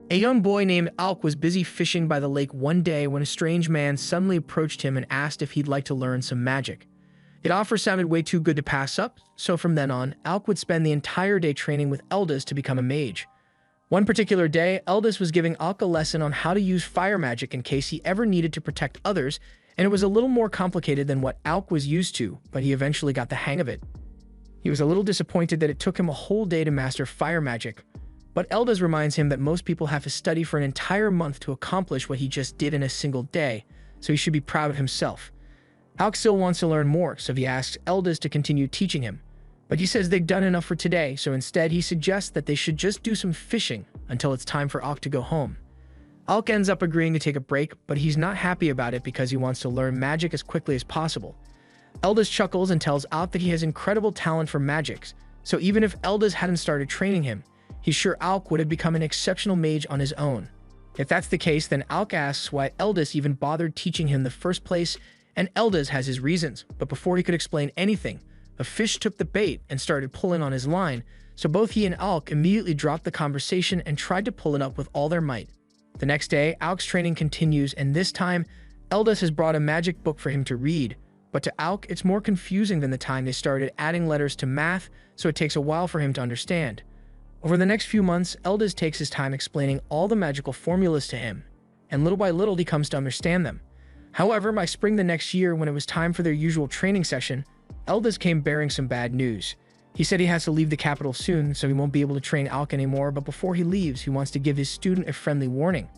A young boy named Alk was busy fishing by the lake one day when a strange man suddenly approached him and asked if he'd like to learn some magic. The offer sounded way too good to pass up, so from then on, Alk would spend the entire day training with Eldis to become a mage. One particular day, Eldis was giving Alk a lesson on how to use fire magic in case he ever needed to protect others, and it was a little more complicated than what Alk was used to, but he eventually got the hang of it. He was a little disappointed that it took him a whole day to master fire magic, but Eldis reminds him that most people have to study for an entire month to accomplish what he just did in a single day, so he should be proud of himself. Alk still wants to learn more, so he asks Eldis to continue teaching him. But he says they've done enough for today, so instead he suggests that they should just do some fishing until it's time for Alk to go home. Alk ends up agreeing to take a break, but he's not happy about it because he wants to learn magic as quickly as possible. Eldis chuckles and tells Alk that he has incredible talent for magics, so even if Eldis hadn't started training him, he's sure Alk would have become an exceptional mage on his own. If that's the case, then Alk asks why Eldis even bothered teaching him in the first place, and Eldis has his reasons, but before he could explain anything, a fish took the bait and started pulling on his line, so both he and Alk immediately dropped the conversation and tried to pull it up with all their might. The next day, Alk's training continues, and this time, Eldis has brought a magic book for him to read, but to Alk, it's more confusing than the time they started adding letters to math, so it takes a while for him to understand. Over the next few months, Eldis takes his time explaining all the magical formulas to him, and little by little he comes to understand them. However, by spring the next year, when it was time for their usual training session, Eldis came bearing some bad news. He said he has to leave the capital soon, so he won't be able to train Alk anymore, but before he leaves, he wants to give his student a friendly warning.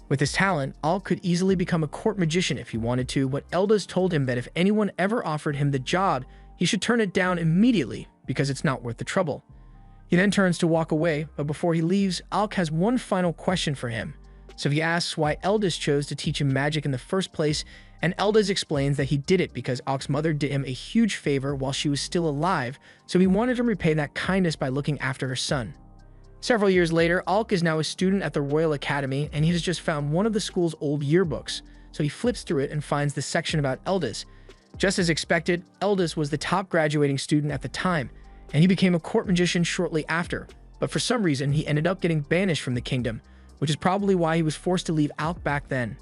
With his talent, Alk could easily become a court magician if he wanted to, but Eldis told him that if anyone ever offered him the job, he should turn it down immediately because it's not worth the trouble. He then turns to walk away, but before he leaves, Alk has one final question for him. So he asks why Eldis chose to teach him magic in the first place, and Eldis explains that he did it because Alk's mother did him a huge favor while she was still alive, so he wanted to repay that kindness by looking after her son. Several years later, Alk is now a student at the Royal Academy, and he has just found one of the school's old yearbooks, so he flips through it and finds the section about Eldis. Just as expected, Eldis was the top graduating student at the time, and he became a court magician shortly after, but for some reason he ended up getting banished from the kingdom, which is probably why he was forced to leave Alk back then.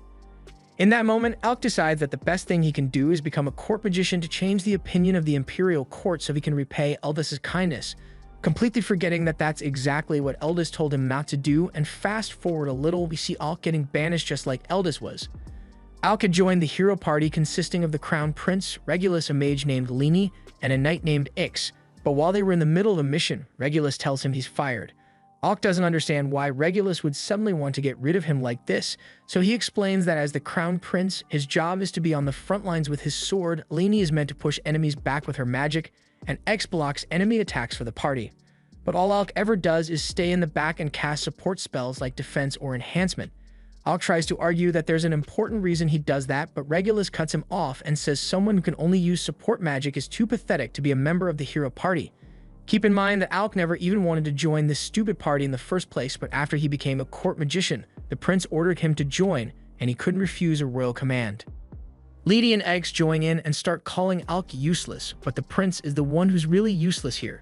In that moment, Alk decides that the best thing he can do is become a court magician to change the opinion of the imperial court so he can repay Eldis' kindness, completely forgetting that that's exactly what Eldis told him not to do, and fast forward a little, we see Alk getting banished just like Eldis was. Alk had joined the hero party consisting of the crown prince, Regulus, a mage named Leni, and a knight named Ix, but while they were in the middle of a mission, Regulus tells him he's fired. Alk doesn't understand why Regulus would suddenly want to get rid of him like this, so he explains that as the crown prince, his job is to be on the front lines with his sword, Leni is meant to push enemies back with her magic, and X blocks enemy attacks for the party. But all Alk ever does is stay in the back and cast support spells like defense or enhancement. Alk tries to argue that there's an important reason he does that, but Regulus cuts him off and says someone who can only use support magic is too pathetic to be a member of the hero party. Keep in mind that Alk never even wanted to join this stupid party in the first place, but after he became a court magician, the prince ordered him to join, and he couldn't refuse a royal command. Leni and Eggs join in and start calling Alk useless, but the prince is the one who's really useless here.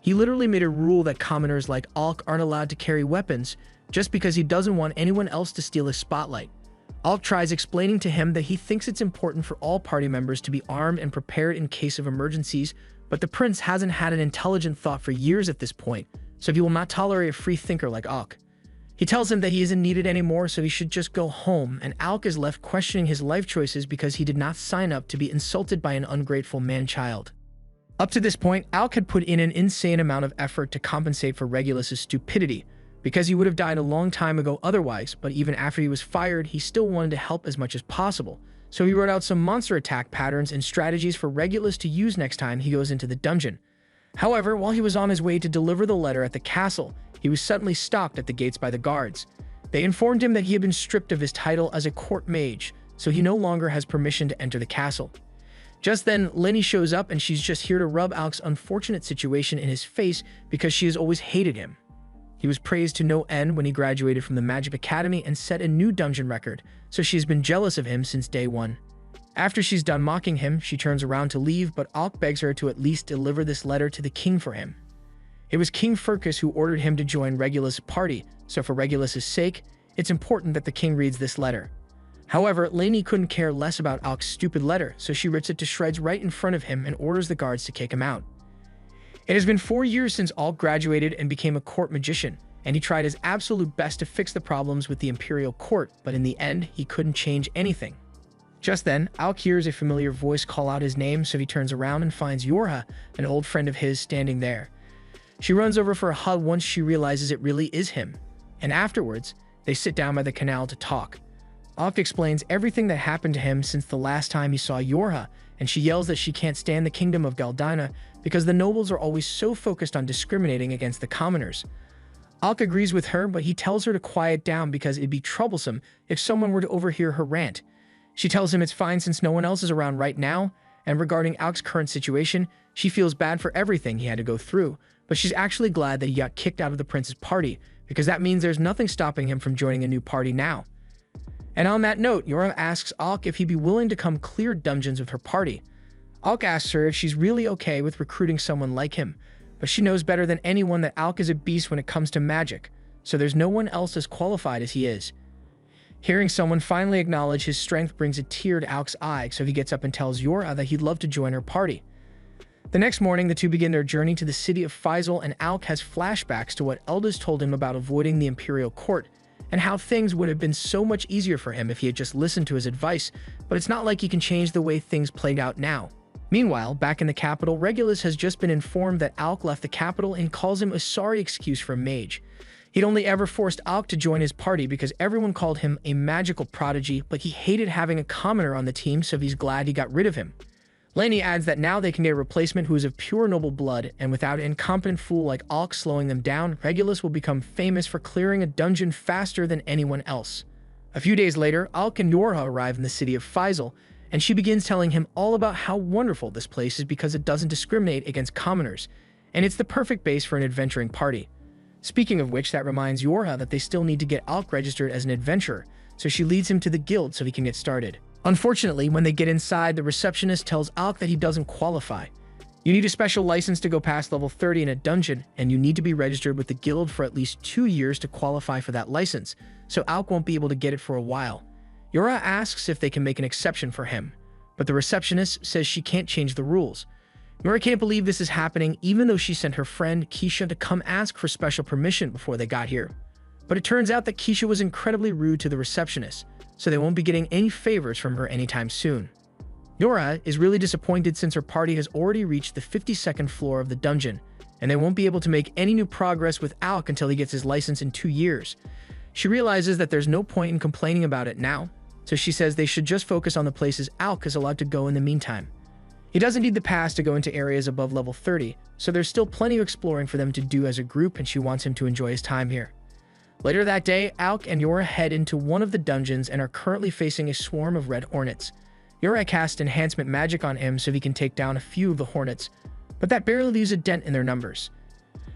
He literally made a rule that commoners like Alk aren't allowed to carry weapons, just because he doesn't want anyone else to steal his spotlight. Alk tries explaining to him that he thinks it's important for all party members to be armed and prepared in case of emergencies, but the prince hasn't had an intelligent thought for years at this point, so he will not tolerate a free thinker like Alk. He tells him that he isn't needed anymore, so he should just go home, and Alk is left questioning his life choices because he did not sign up to be insulted by an ungrateful man-child. Up to this point, Alk had put in an insane amount of effort to compensate for Regulus' stupidity, because he would have died a long time ago otherwise, but even after he was fired, he still wanted to help as much as possible. So he wrote out some monster attack patterns and strategies for Regulus to use next time he goes into the dungeon. However, while he was on his way to deliver the letter at the castle, he was suddenly stopped at the gates by the guards. They informed him that he had been stripped of his title as a court mage, so he no longer has permission to enter the castle. Just then, Leni shows up and she's just here to rub Alk's unfortunate situation in his face because she has always hated him. He was praised to no end when he graduated from the Magic Academy and set a new dungeon record, so she's been jealous of him since day one. After she's done mocking him, she turns around to leave, but Alk begs her to at least deliver this letter to the king for him. It was King Furcus who ordered him to join Regulus' party, so for Regulus' sake, it's important that the king reads this letter. However, Lainey couldn't care less about Alk's stupid letter, so she rips it to shreds right in front of him and orders the guards to kick him out. It has been 4 years since Alk graduated and became a court magician, and he tried his absolute best to fix the problems with the imperial court, but in the end, he couldn't change anything. Just then, Alk hears a familiar voice call out his name, so he turns around and finds Yorha, an old friend of his, standing there. She runs over for a hug once she realizes it really is him, and afterwards, they sit down by the canal to talk. Alk explains everything that happened to him since the last time he saw Yorha, and she yells that she can't stand the kingdom of Galdina because the nobles are always so focused on discriminating against the commoners. Alk agrees with her, but he tells her to quiet down because it'd be troublesome if someone were to overhear her rant. She tells him it's fine since no one else is around right now, and regarding Alk's current situation, she feels bad for everything he had to go through, but she's actually glad that he got kicked out of the prince's party, because that means there's nothing stopping him from joining a new party now. And on that note, Yorha asks Alk if he'd be willing to come clear dungeons with her party. Alk asks her if she's really okay with recruiting someone like him, but she knows better than anyone that Alk is a beast when it comes to magic, so there's no one else as qualified as he is. Hearing someone finally acknowledge his strength brings a tear to Alk's eye, so he gets up and tells Yorha that he'd love to join her party. The next morning, the two begin their journey to the city of Faisal, and Alk has flashbacks to what elders told him about avoiding the imperial court, and how things would have been so much easier for him if he had just listened to his advice, but it's not like he can change the way things played out now. Meanwhile, back in the capital, Regulus has just been informed that Alk left the capital and calls him a sorry excuse for a mage. He'd only ever forced Alk to join his party because everyone called him a magical prodigy, but he hated having a commoner on the team, so he's glad he got rid of him. Lainey adds that now they can get a replacement who is of pure noble blood, and without an incompetent fool like Alk slowing them down, Regulus will become famous for clearing a dungeon faster than anyone else. A few days later, Alk and Yorha arrive in the city of Faisal, and she begins telling him all about how wonderful this place is because it doesn't discriminate against commoners, and it's the perfect base for an adventuring party. Speaking of which, that reminds Yorha that they still need to get Alk registered as an adventurer, so she leads him to the guild so he can get started. Unfortunately, when they get inside, the receptionist tells Alk that he doesn't qualify. You need a special license to go past level 30 in a dungeon, and you need to be registered with the guild for at least 2 years to qualify for that license, so Alk won't be able to get it for a while. Yorha asks if they can make an exception for him, but the receptionist says she can't change the rules. Yorha can't believe this is happening, even though she sent her friend Keisha to come ask for special permission before they got here. But it turns out that Keisha was incredibly rude to the receptionist, so they won't be getting any favors from her anytime soon. Yorha is really disappointed since her party has already reached the 52nd floor of the dungeon, and they won't be able to make any new progress with Alk until he gets his license in 2 years. She realizes that there's no point in complaining about it now, so she says they should just focus on the places Alk is allowed to go in the meantime. He doesn't need the pass to go into areas above level 30, so there's still plenty of exploring for them to do as a group, and she wants him to enjoy his time here. Later that day, Alk and Yorha head into one of the dungeons and are currently facing a swarm of red hornets. Yorha casts enhancement magic on him so he can take down a few of the hornets, but that barely leaves a dent in their numbers.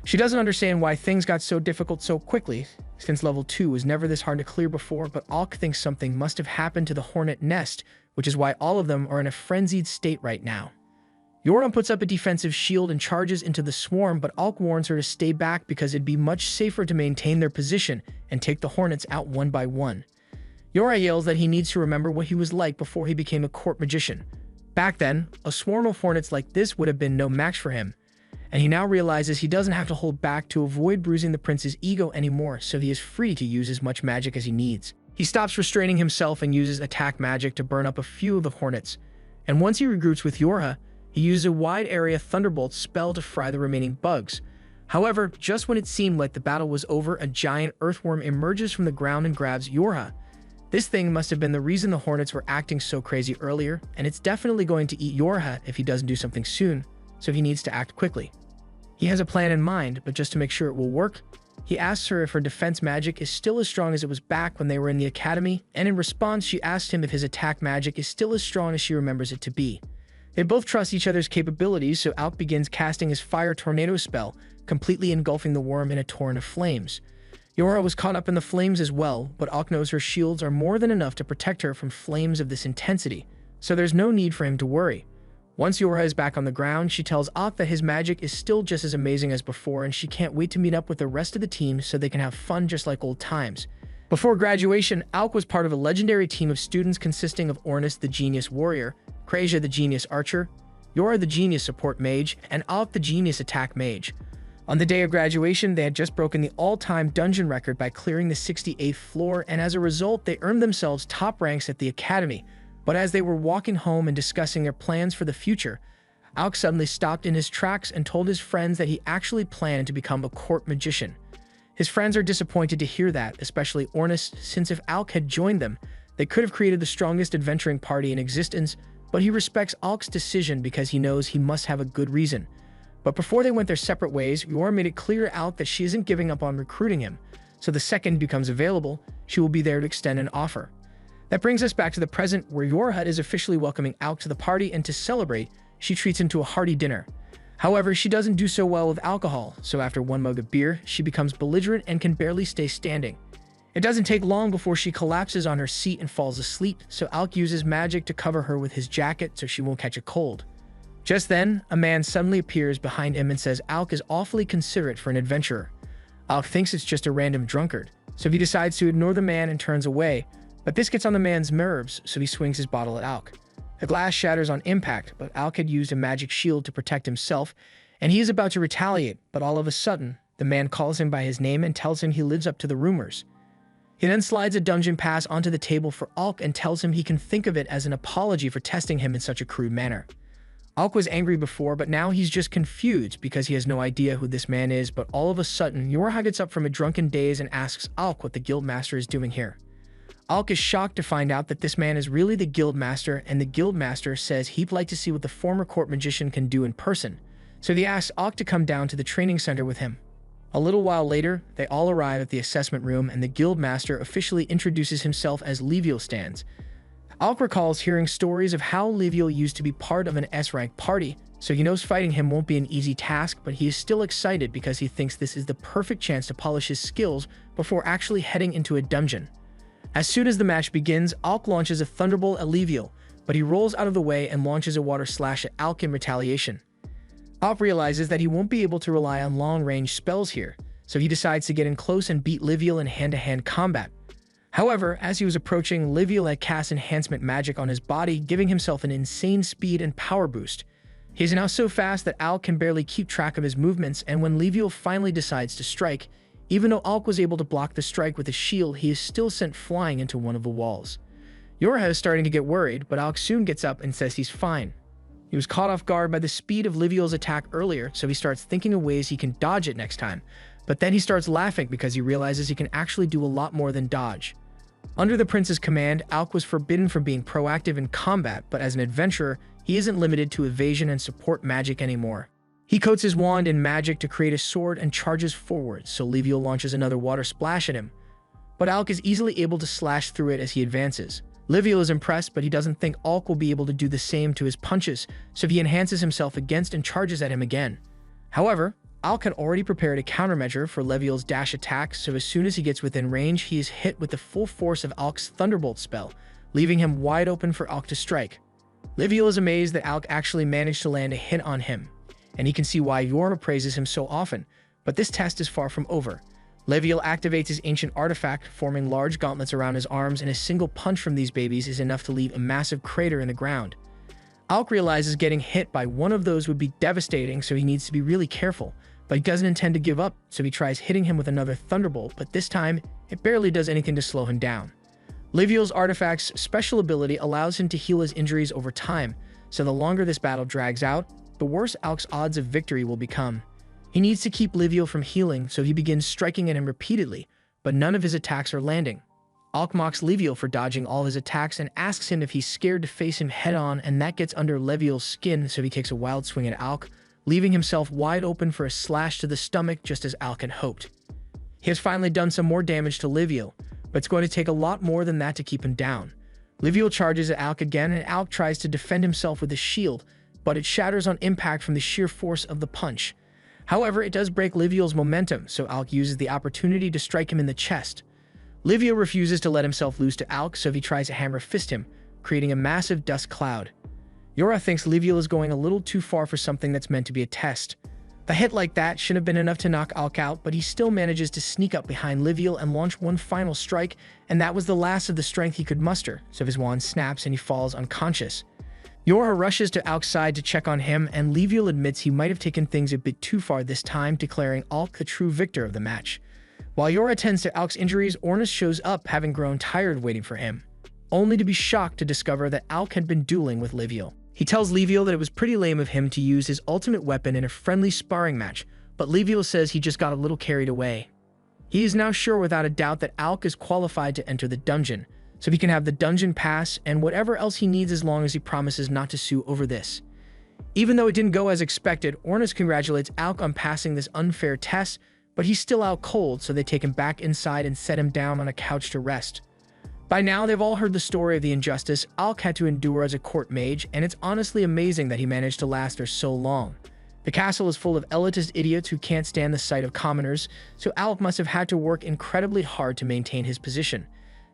She doesn't understand why things got so difficult so quickly, since level 2 was never this hard to clear before, but Alk thinks something must have happened to the hornet nest, which is why all of them are in a frenzied state right now. Yorha puts up a defensive shield and charges into the swarm, but Alk warns her to stay back because it'd be much safer to maintain their position and take the hornets out one by one. Yorha yells that he needs to remember what he was like before he became a court magician. Back then, a swarm of hornets like this would have been no match for him, and he now realizes he doesn't have to hold back to avoid bruising the prince's ego anymore, so he is free to use as much magic as he needs. He stops restraining himself and uses attack magic to burn up a few of the hornets, and once he regroups with Yorha, he uses a wide area thunderbolt spell to fry the remaining bugs. However, just when it seemed like the battle was over, a giant earthworm emerges from the ground and grabs Yorha. This thing must have been the reason the hornets were acting so crazy earlier, and it's definitely going to eat Yorha if he doesn't do something soon, so he needs to act quickly. He has a plan in mind, but just to make sure it will work, he asks her if her defense magic is still as strong as it was back when they were in the academy, and in response she asks him if his attack magic is still as strong as she remembers it to be. They both trust each other's capabilities, so Alk begins casting his fire tornado spell, completely engulfing the worm in a torrent of flames. Yorha was caught up in the flames as well, but Alk knows her shields are more than enough to protect her from flames of this intensity, so there's no need for him to worry. Once Yorha is back on the ground, she tells Alk that his magic is still just as amazing as before and she can't wait to meet up with the rest of the team so they can have fun just like old times. Before graduation, Alk was part of a legendary team of students consisting of Ornis the Genius Warrior, Krasia the Genius Archer, Yorha the Genius Support Mage, and Alk the Genius Attack Mage. On the day of graduation, they had just broken the all-time dungeon record by clearing the 68th floor, and as a result, they earned themselves top ranks at the academy. But as they were walking home and discussing their plans for the future, Alk suddenly stopped in his tracks and told his friends that he actually planned to become a court magician. His friends are disappointed to hear that, especially Ornis, since if Alk had joined them, they could have created the strongest adventuring party in existence, but he respects Alk's decision because he knows he must have a good reason. But before they went their separate ways, Yorha made it clear to Alk that she isn't giving up on recruiting him, so the second he becomes available, she will be there to extend an offer. That brings us back to the present, where Yorha is officially welcoming Alk to the party, and to celebrate, she treats him to a hearty dinner. However, she doesn't do so well with alcohol, so after one mug of beer, she becomes belligerent and can barely stay standing. It doesn't take long before she collapses on her seat and falls asleep, so Alk uses magic to cover her with his jacket so she won't catch a cold. Just then, a man suddenly appears behind him and says Alk is awfully considerate for an adventurer. Alk thinks it's just a random drunkard, so he decides to ignore the man and turns away, but this gets on the man's nerves, so he swings his bottle at Alk. The glass shatters on impact, but Alk had used a magic shield to protect himself, and he is about to retaliate, but all of a sudden, the man calls him by his name and tells him he lives up to the rumors. He then slides a dungeon pass onto the table for Alk and tells him he can think of it as an apology for testing him in such a crude manner. Alk was angry before, but now he's just confused because he has no idea who this man is, but all of a sudden, Yorha gets up from a drunken daze and asks Alk what the guildmaster is doing here. Alk is shocked to find out that this man is really the guildmaster, and the guildmaster says he'd like to see what the former court magician can do in person, so he asks Alk to come down to the training center with him. A little while later, they all arrive at the assessment room and the guildmaster officially introduces himself as Leviel Stands. Alk recalls hearing stories of how Leviel used to be part of an S-rank party, so he knows fighting him won't be an easy task, but he is still excited because he thinks this is the perfect chance to polish his skills before actually heading into a dungeon. As soon as the match begins, Alk launches a thunderbolt at Leviel, but he rolls out of the way and launches a water slash at Alk in retaliation. Alk realizes that he won't be able to rely on long-range spells here, so he decides to get in close and beat Leviel in hand-to-hand combat. However, as he was approaching, Leviel had cast enhancement magic on his body, giving himself an insane speed and power boost. He is now so fast that Alk can barely keep track of his movements, and when Leviel finally decides to strike, even though Alk was able to block the strike with his shield, he is still sent flying into one of the walls. Yorha is starting to get worried, but Alk soon gets up and says he's fine. He was caught off guard by the speed of Leviel's attack earlier, so he starts thinking of ways he can dodge it next time. But then he starts laughing because he realizes he can actually do a lot more than dodge. Under the prince's command, Alk was forbidden from being proactive in combat, but as an adventurer, he isn't limited to evasion and support magic anymore. He coats his wand in magic to create a sword and charges forward, so Leviel launches another water splash at him. But Alk is easily able to slash through it as he advances. Leviel is impressed, but he doesn't think Alk will be able to do the same to his punches, so he enhances himself against and charges at him again. However, Alk had already prepared a countermeasure for Leviel's dash attack, so as soon as he gets within range, he is hit with the full force of Alk's Thunderbolt spell, leaving him wide open for Alk to strike. Leviel is amazed that Alk actually managed to land a hit on him, and he can see why Yorha praises him so often, but this test is far from over. Leviel activates his ancient artifact, forming large gauntlets around his arms, and a single punch from these babies is enough to leave a massive crater in the ground. Alk realizes getting hit by one of those would be devastating, so he needs to be really careful, but he doesn't intend to give up, so he tries hitting him with another Thunderbolt, but this time, it barely does anything to slow him down. Leviel's artifact's special ability allows him to heal his injuries over time, so the longer this battle drags out, the worse Alk's odds of victory will become. He needs to keep Leviel from healing, so he begins striking at him repeatedly, but none of his attacks are landing. Alk mocks Leviel for dodging all his attacks and asks him if he's scared to face him head-on, and that gets under Leviel's skin, so he takes a wild swing at Alk, leaving himself wide open for a slash to the stomach just as Alk had hoped. He has finally done some more damage to Leviel, but it's going to take a lot more than that to keep him down. Leviel charges at Alk again, and Alk tries to defend himself with his shield, but it shatters on impact from the sheer force of the punch. However, it does break Leviel's momentum, so Alk uses the opportunity to strike him in the chest. Leviel refuses to let himself loose to Alk, so he tries to hammer fist him, creating a massive dust cloud. Yora thinks Leviel is going a little too far for something that's meant to be a test. The hit like that shouldn't have been enough to knock Alk out, but he still manages to sneak up behind Leviel and launch one final strike, and that was the last of the strength he could muster, so his wand snaps and he falls unconscious. Yora rushes to Alk's side to check on him, and Leviel admits he might have taken things a bit too far this time, declaring Alk the true victor of the match. While Yora attends to Alk's injuries, Ornus shows up, having grown tired waiting for him, only to be shocked to discover that Alk had been dueling with Leviel. He tells Leviel that it was pretty lame of him to use his ultimate weapon in a friendly sparring match, but Leviel says he just got a little carried away. He is now sure without a doubt that Alk is qualified to enter the dungeon, so he can have the dungeon pass and whatever else he needs as long as he promises not to sue over this. Even though it didn't go as expected, Ornus congratulates Alk on passing this unfair test, but he's still out cold, so they take him back inside and set him down on a couch to rest. By now, they've all heard the story of the injustice Alk had to endure as a court mage, and it's honestly amazing that he managed to last there so long. The castle is full of elitist idiots who can't stand the sight of commoners, so Alk must have had to work incredibly hard to maintain his position.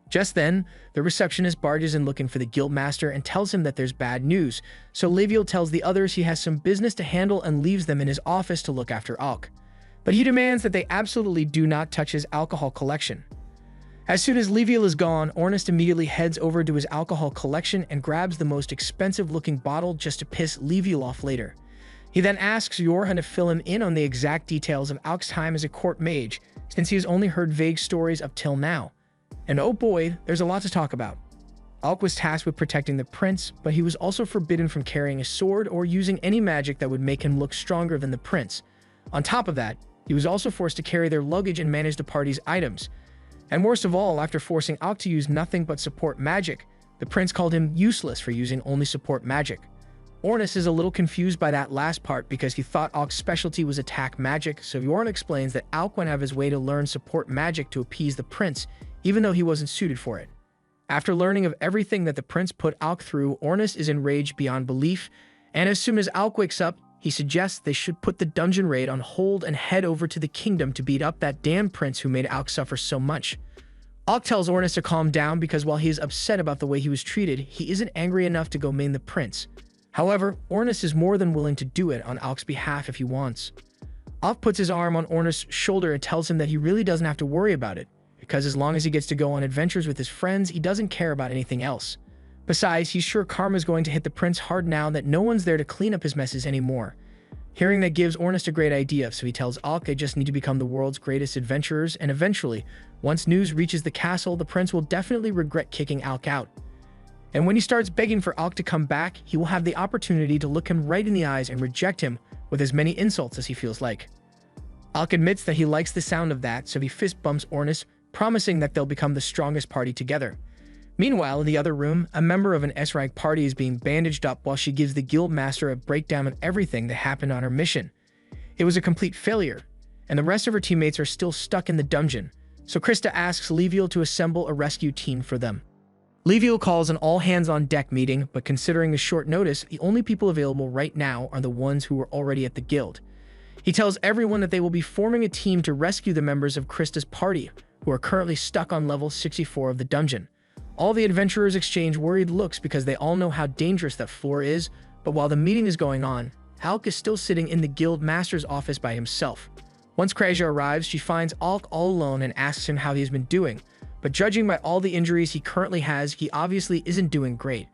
Just then, the receptionist barges in looking for the guildmaster and tells him that there's bad news, so Leviel tells the others he has some business to handle and leaves them in his office to look after Alk. But he demands that they absolutely do not touch his alcohol collection. As soon as Leviel is gone, Ornus immediately heads over to his alcohol collection and grabs the most expensive-looking bottle just to piss Leviel off later. He then asks Yorha to fill him in on the exact details of Alk's time as a court mage, since he has only heard vague stories up till now. And oh boy, there's a lot to talk about. Alk was tasked with protecting the prince, but he was also forbidden from carrying a sword or using any magic that would make him look stronger than the prince. On top of that, he was also forced to carry their luggage and manage the party's items. And worst of all, after forcing Alk to use nothing but support magic, the prince called him useless for using only support magic. Ornus is a little confused by that last part because he thought Alk's specialty was attack magic, so Yorn explains that Alk went out of his way to learn support magic to appease the prince, even though he wasn't suited for it. After learning of everything that the prince put Alk through, Ornus is enraged beyond belief, and as soon as Alk wakes up, he suggests they should put the dungeon raid on hold and head over to the kingdom to beat up that damn prince who made Alk suffer so much. Alk tells Ornus to calm down because while he is upset about the way he was treated, he isn't angry enough to go maim the prince. However, Ornus is more than willing to do it on Alk's behalf if he wants. Alk puts his arm on Ornus' shoulder and tells him that he really doesn't have to worry about it, because as long as he gets to go on adventures with his friends, he doesn't care about anything else. Besides, he's sure karma's going to hit the prince hard now that no one's there to clean up his messes anymore. Hearing that gives Ornus a great idea, so he tells Alk they just need to become the world's greatest adventurers, and eventually, once news reaches the castle, the prince will definitely regret kicking Alk out. And when he starts begging for Alk to come back, he will have the opportunity to look him right in the eyes and reject him with as many insults as he feels like. Alk admits that he likes the sound of that, so he fist bumps Ornus, promising that they'll become the strongest party together. Meanwhile, in the other room, a member of an S-rank party is being bandaged up while she gives the guild master a breakdown of everything that happened on her mission. It was a complete failure, and the rest of her teammates are still stuck in the dungeon, so Krista asks Leviel to assemble a rescue team for them. Leviel calls an all-hands-on-deck meeting, but considering the short notice, the only people available right now are the ones who were already at the guild. He tells everyone that they will be forming a team to rescue the members of Krista's party, who are currently stuck on level 64 of the dungeon. All the adventurers exchange worried looks because they all know how dangerous that floor is, but while the meeting is going on, Alk is still sitting in the guild master's office by himself. Once Kreja arrives, she finds Alk all alone and asks him how he's been doing, but judging by all the injuries he currently has, he obviously isn't doing great.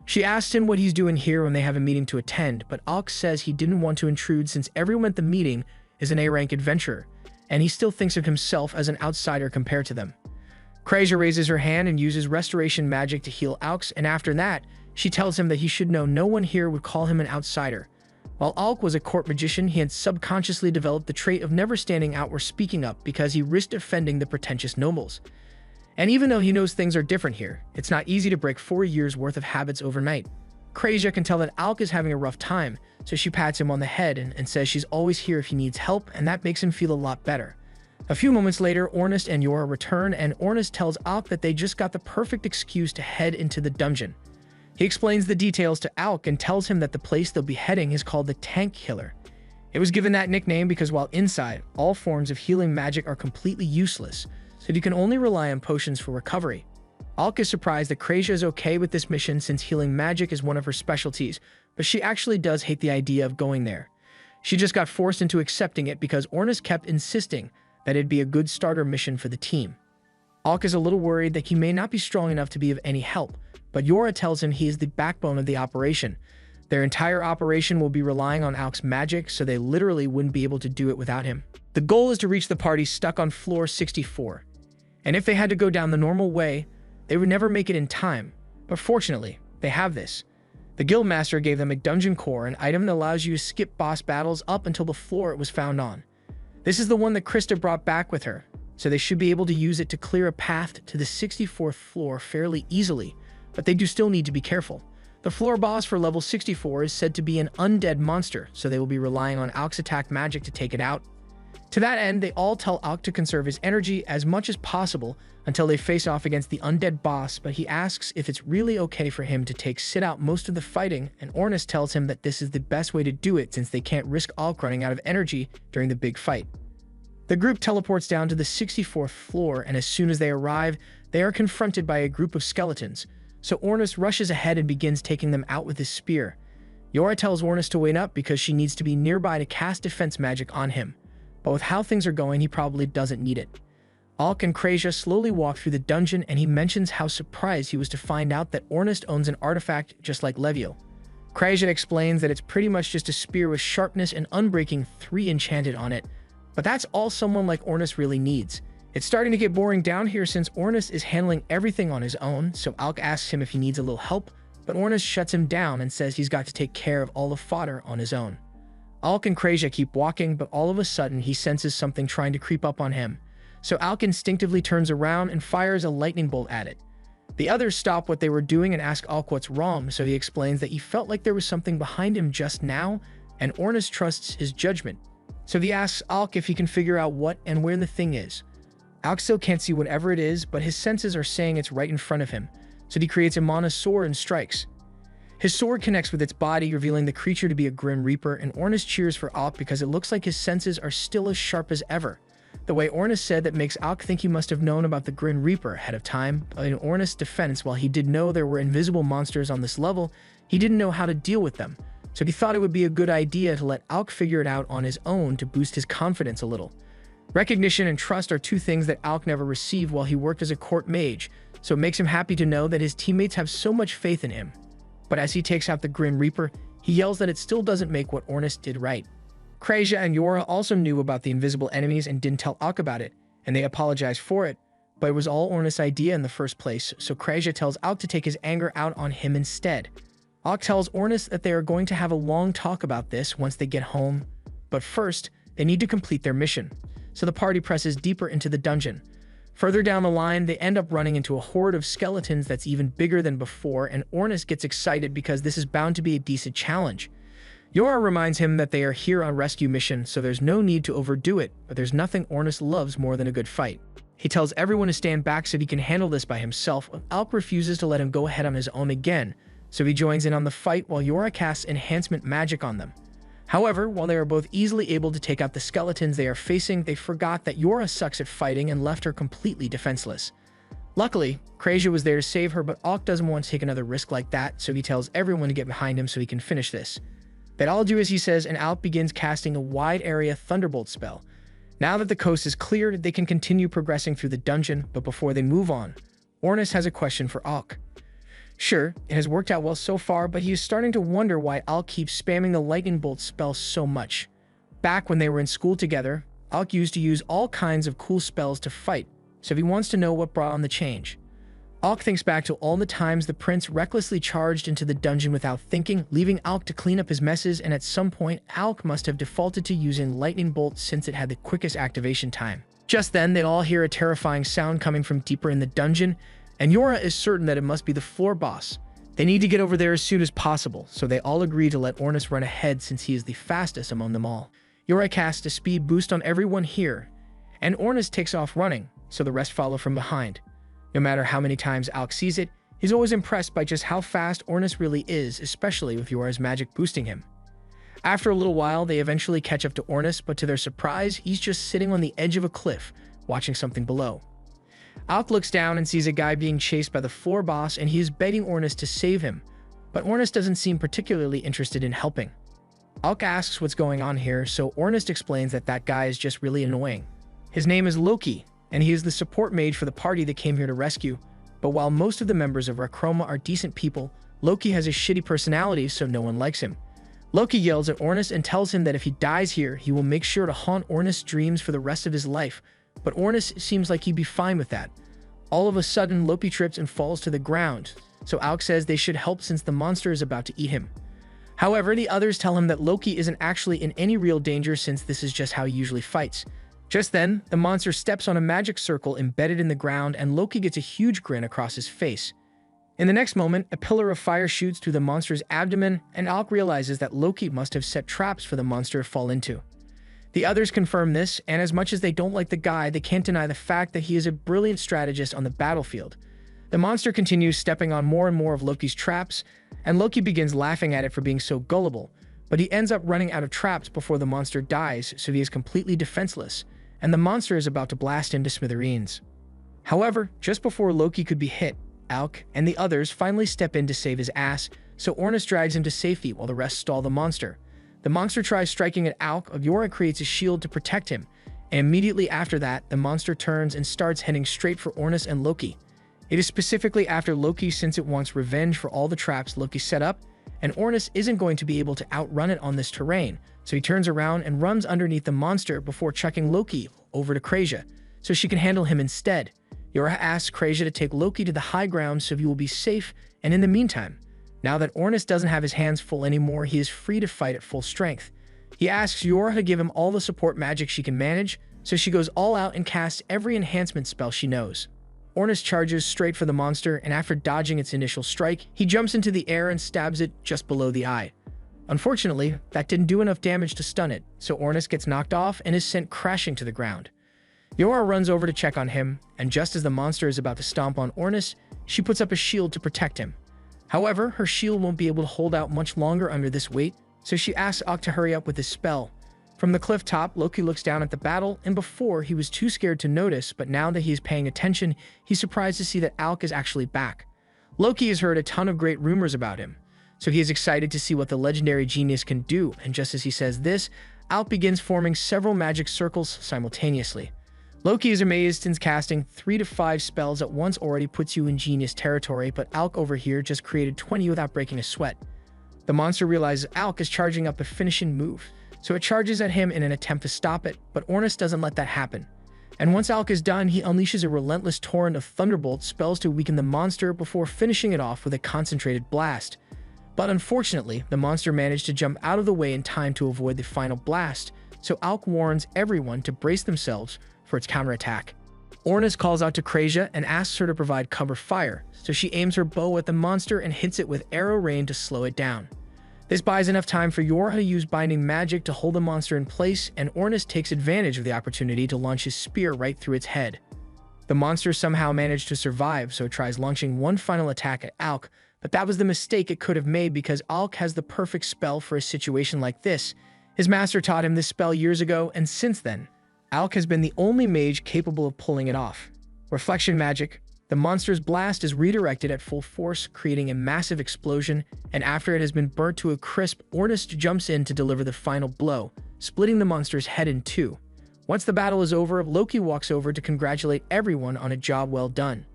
She asks him what he's doing here when they have a meeting to attend, but Alk says he didn't want to intrude since everyone at the meeting is an A-rank adventurer, and he still thinks of himself as an outsider compared to them. Kreja raises her hand and uses restoration magic to heal Alk, and after that, she tells him that he should know no one here would call him an outsider. While Alk was a court magician, he had subconsciously developed the trait of never standing out or speaking up because he risked offending the pretentious nobles. And even though he knows things are different here, it's not easy to break 4 years' worth of habits overnight. Kreja can tell that Alk is having a rough time, so she pats him on the head and says she's always here if he needs help, and that makes him feel a lot better. A few moments later, Ornus and Yora return, and Ornus tells Alk that they just got the perfect excuse to head into the dungeon. He explains the details to Alk and tells him that the place they'll be heading is called the Tank Killer. It was given that nickname because while inside, all forms of healing magic are completely useless, so you can only rely on potions for recovery. Alk is surprised that Krasia is okay with this mission since healing magic is one of her specialties, but she actually does hate the idea of going there. She just got forced into accepting it because Ornis kept insisting that it'd be a good starter mission for the team. Alk is a little worried that he may not be strong enough to be of any help, but Yora tells him he is the backbone of the operation. Their entire operation will be relying on Alk's magic, so they literally wouldn't be able to do it without him. The goal is to reach the party stuck on floor 64, and if they had to go down the normal way, they would never make it in time, but fortunately, they have this. The Guildmaster gave them a dungeon core, an item that allows you to skip boss battles up until the floor it was found on. This is the one that Krista brought back with her, so they should be able to use it to clear a path to the 64th floor fairly easily, but they do still need to be careful. The floor boss for level 64 is said to be an undead monster, so they will be relying on Alk's attack magic to take it out. To that end, they all tell Alk to conserve his energy as much as possible until they face off against the undead boss, but he asks if it's really okay for him to sit out most of the fighting, and Ornis tells him that this is the best way to do it since they can't risk Alk running out of energy during the big fight. The group teleports down to the 64th floor, and as soon as they arrive, they are confronted by a group of skeletons, so Ornis rushes ahead and begins taking them out with his spear. Yora tells Ornis to wait up because she needs to be nearby to cast defense magic on him, but with how things are going, he probably doesn't need it. Alk and Krasia slowly walk through the dungeon, and he mentions how surprised he was to find out that Ornis owns an artifact just like Leviel. Krasia explains that it's pretty much just a spear with sharpness and unbreaking 3 enchanted on it, but that's all someone like Ornis really needs. It's starting to get boring down here since Ornis is handling everything on his own, so Alk asks him if he needs a little help, but Ornis shuts him down and says he's got to take care of all the fodder on his own. Alk and Krasia keep walking, but all of a sudden he senses something trying to creep up on him, so Alk instinctively turns around and fires a lightning bolt at it. The others stop what they were doing and ask Alk what's wrong, so he explains that he felt like there was something behind him just now, and Ornis trusts his judgment. So he asks Alk if he can figure out what and where the thing is. Alk still can't see whatever it is, but his senses are saying it's right in front of him, so he creates a mana sword and strikes. His sword connects with its body, revealing the creature to be a Grim Reaper, and Ornis cheers for Alk because it looks like his senses are still as sharp as ever. The way Ornis said that makes Alk think he must have known about the Grim Reaper ahead of time, but in Ornis' defense, while he did know there were invisible monsters on this level, he didn't know how to deal with them, so he thought it would be a good idea to let Alk figure it out on his own to boost his confidence a little. Recognition and trust are two things that Alk never received while he worked as a court mage, so it makes him happy to know that his teammates have so much faith in him. But as he takes out the Grim Reaper, he yells that it still doesn't make what Ornis did right. Krasia and Yora also knew about the invisible enemies and didn't tell Alk about it, and they apologized for it, but it was all Ornis' idea in the first place, so Krasia tells Alk to take his anger out on him instead. Alk tells Ornis that they are going to have a long talk about this once they get home, but first, they need to complete their mission. So the party presses deeper into the dungeon. Further down the line, they end up running into a horde of skeletons that's even bigger than before, and Ornis gets excited because this is bound to be a decent challenge. Yora reminds him that they are here on rescue mission, so there's no need to overdo it, but there's nothing Ornis loves more than a good fight. He tells everyone to stand back so he can handle this by himself, but Alk refuses to let him go ahead on his own again, so he joins in on the fight while Yora casts enhancement magic on them. However, while they are both easily able to take out the skeletons they are facing, they forgot that Yora sucks at fighting and left her completely defenseless. Luckily, Krasia was there to save her, but Alk doesn't want to take another risk like that, so he tells everyone to get behind him so he can finish this. They all do as he says, and Alk begins casting a wide area Thunderbolt spell. Now that the coast is cleared, they can continue progressing through the dungeon, but before they move on, Ornis has a question for Alk. Sure, it has worked out well so far, but he is starting to wonder why Alk keeps spamming the lightning bolt spell so much. Back when they were in school together, Alk used to use all kinds of cool spells to fight, so he wants to know what brought on the change. Alk thinks back to all the times the prince recklessly charged into the dungeon without thinking, leaving Alk to clean up his messes, and at some point, Alk must have defaulted to using lightning bolt since it had the quickest activation time. Just then, they all hear a terrifying sound coming from deeper in the dungeon, and Yora is certain that it must be the floor boss. They need to get over there as soon as possible, so they all agree to let Ornis run ahead since he is the fastest among them all. Yora casts a speed boost on everyone here, and Ornis takes off running, so the rest follow from behind. No matter how many times Alk sees it, he's always impressed by just how fast Ornis really is, especially with Yora's magic boosting him. After a little while, they eventually catch up to Ornis, but to their surprise, he's just sitting on the edge of a cliff, watching something below. Alk looks down and sees a guy being chased by the floor boss, and he is begging Ornus to save him, but Ornus doesn't seem particularly interested in helping. Alk asks what's going on here, so Ornus explains that that guy is just really annoying. His name is Loki, and he is the support mage for the party that came here to rescue, but while most of the members of Rakroma are decent people, Loki has a shitty personality, so no one likes him. Loki yells at Ornus and tells him that if he dies here, he will make sure to haunt Ornus' dreams for the rest of his life, but Ornus seems like he'd be fine with that. All of a sudden, Loki trips and falls to the ground, so Alk says they should help since the monster is about to eat him. However, the others tell him that Loki isn't actually in any real danger since this is just how he usually fights. Just then, the monster steps on a magic circle embedded in the ground, and Loki gets a huge grin across his face. In the next moment, a pillar of fire shoots through the monster's abdomen, and Alk realizes that Loki must have set traps for the monster to fall into. The others confirm this, and as much as they don't like the guy, they can't deny the fact that he is a brilliant strategist on the battlefield. The monster continues stepping on more and more of Loki's traps, and Loki begins laughing at it for being so gullible, but he ends up running out of traps before the monster dies, so he is completely defenseless, and the monster is about to blast into smithereens. However, just before Loki could be hit, Alk and the others finally step in to save his ass, so Ornus drags him to safety while the rest stall the monster. The monster tries striking at Alk, Yora creates a shield to protect him, and immediately after that, the monster turns and starts heading straight for Ornus and Loki. It is specifically after Loki since it wants revenge for all the traps Loki set up, and Ornus isn't going to be able to outrun it on this terrain, so he turns around and runs underneath the monster before chucking Loki over to Krasia, so she can handle him instead. Yora asks Krasia to take Loki to the high ground so he will be safe, and in the meantime, now that Ornus doesn't have his hands full anymore, he is free to fight at full strength. He asks Yora to give him all the support magic she can manage, so she goes all out and casts every enhancement spell she knows. Ornus charges straight for the monster, and after dodging its initial strike, he jumps into the air and stabs it just below the eye. Unfortunately, that didn't do enough damage to stun it, so Ornus gets knocked off and is sent crashing to the ground. Yora runs over to check on him, and just as the monster is about to stomp on Ornus, she puts up a shield to protect him. However, her shield won't be able to hold out much longer under this weight, so she asks Alk to hurry up with his spell. From the cliff top, Loki looks down at the battle, and before, he was too scared to notice, but now that he is paying attention, he's surprised to see that Alk is actually back. Loki has heard a ton of great rumors about him, so he is excited to see what the legendary genius can do, and just as he says this, Alk begins forming several magic circles simultaneously. Loki is amazed since casting 3 to 5 spells at once already puts you in genius territory, but Alk over here just created 20 without breaking a sweat. The monster realizes Alk is charging up a finishing move, so it charges at him in an attempt to stop it, but Ornus doesn't let that happen. And once Alk is done, he unleashes a relentless torrent of thunderbolt spells to weaken the monster before finishing it off with a concentrated blast. But unfortunately, the monster managed to jump out of the way in time to avoid the final blast, so Alk warns everyone to brace themselves for its counterattack. Ornus calls out to Krasia and asks her to provide cover fire, so she aims her bow at the monster and hits it with arrow rain to slow it down. This buys enough time for Yora to use binding magic to hold the monster in place, and Ornus takes advantage of the opportunity to launch his spear right through its head. The monster somehow managed to survive, so it tries launching one final attack at Alk, but that was the mistake it could have made because Alk has the perfect spell for a situation like this. His master taught him this spell years ago, and since then, Alk has been the only mage capable of pulling it off. Reflection magic. The monster's blast is redirected at full force, creating a massive explosion, and after it has been burnt to a crisp, Ornus jumps in to deliver the final blow, splitting the monster's head in two. Once the battle is over, Loki walks over to congratulate everyone on a job well done.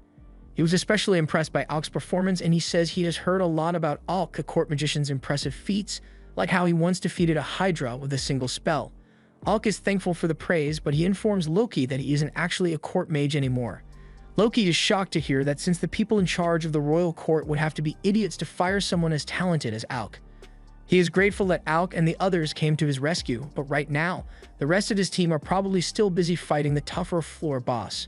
He was especially impressed by Alk's performance, and he says he has heard a lot about Alk, the court magician's impressive feats, like how he once defeated a Hydra with a single spell. Alk is thankful for the praise, but he informs Loki that he isn't actually a court mage anymore. Loki is shocked to hear that since the people in charge of the royal court would have to be idiots to fire someone as talented as Alk. He is grateful that Alk and the others came to his rescue, but right now, the rest of his team are probably still busy fighting the tougher floor boss.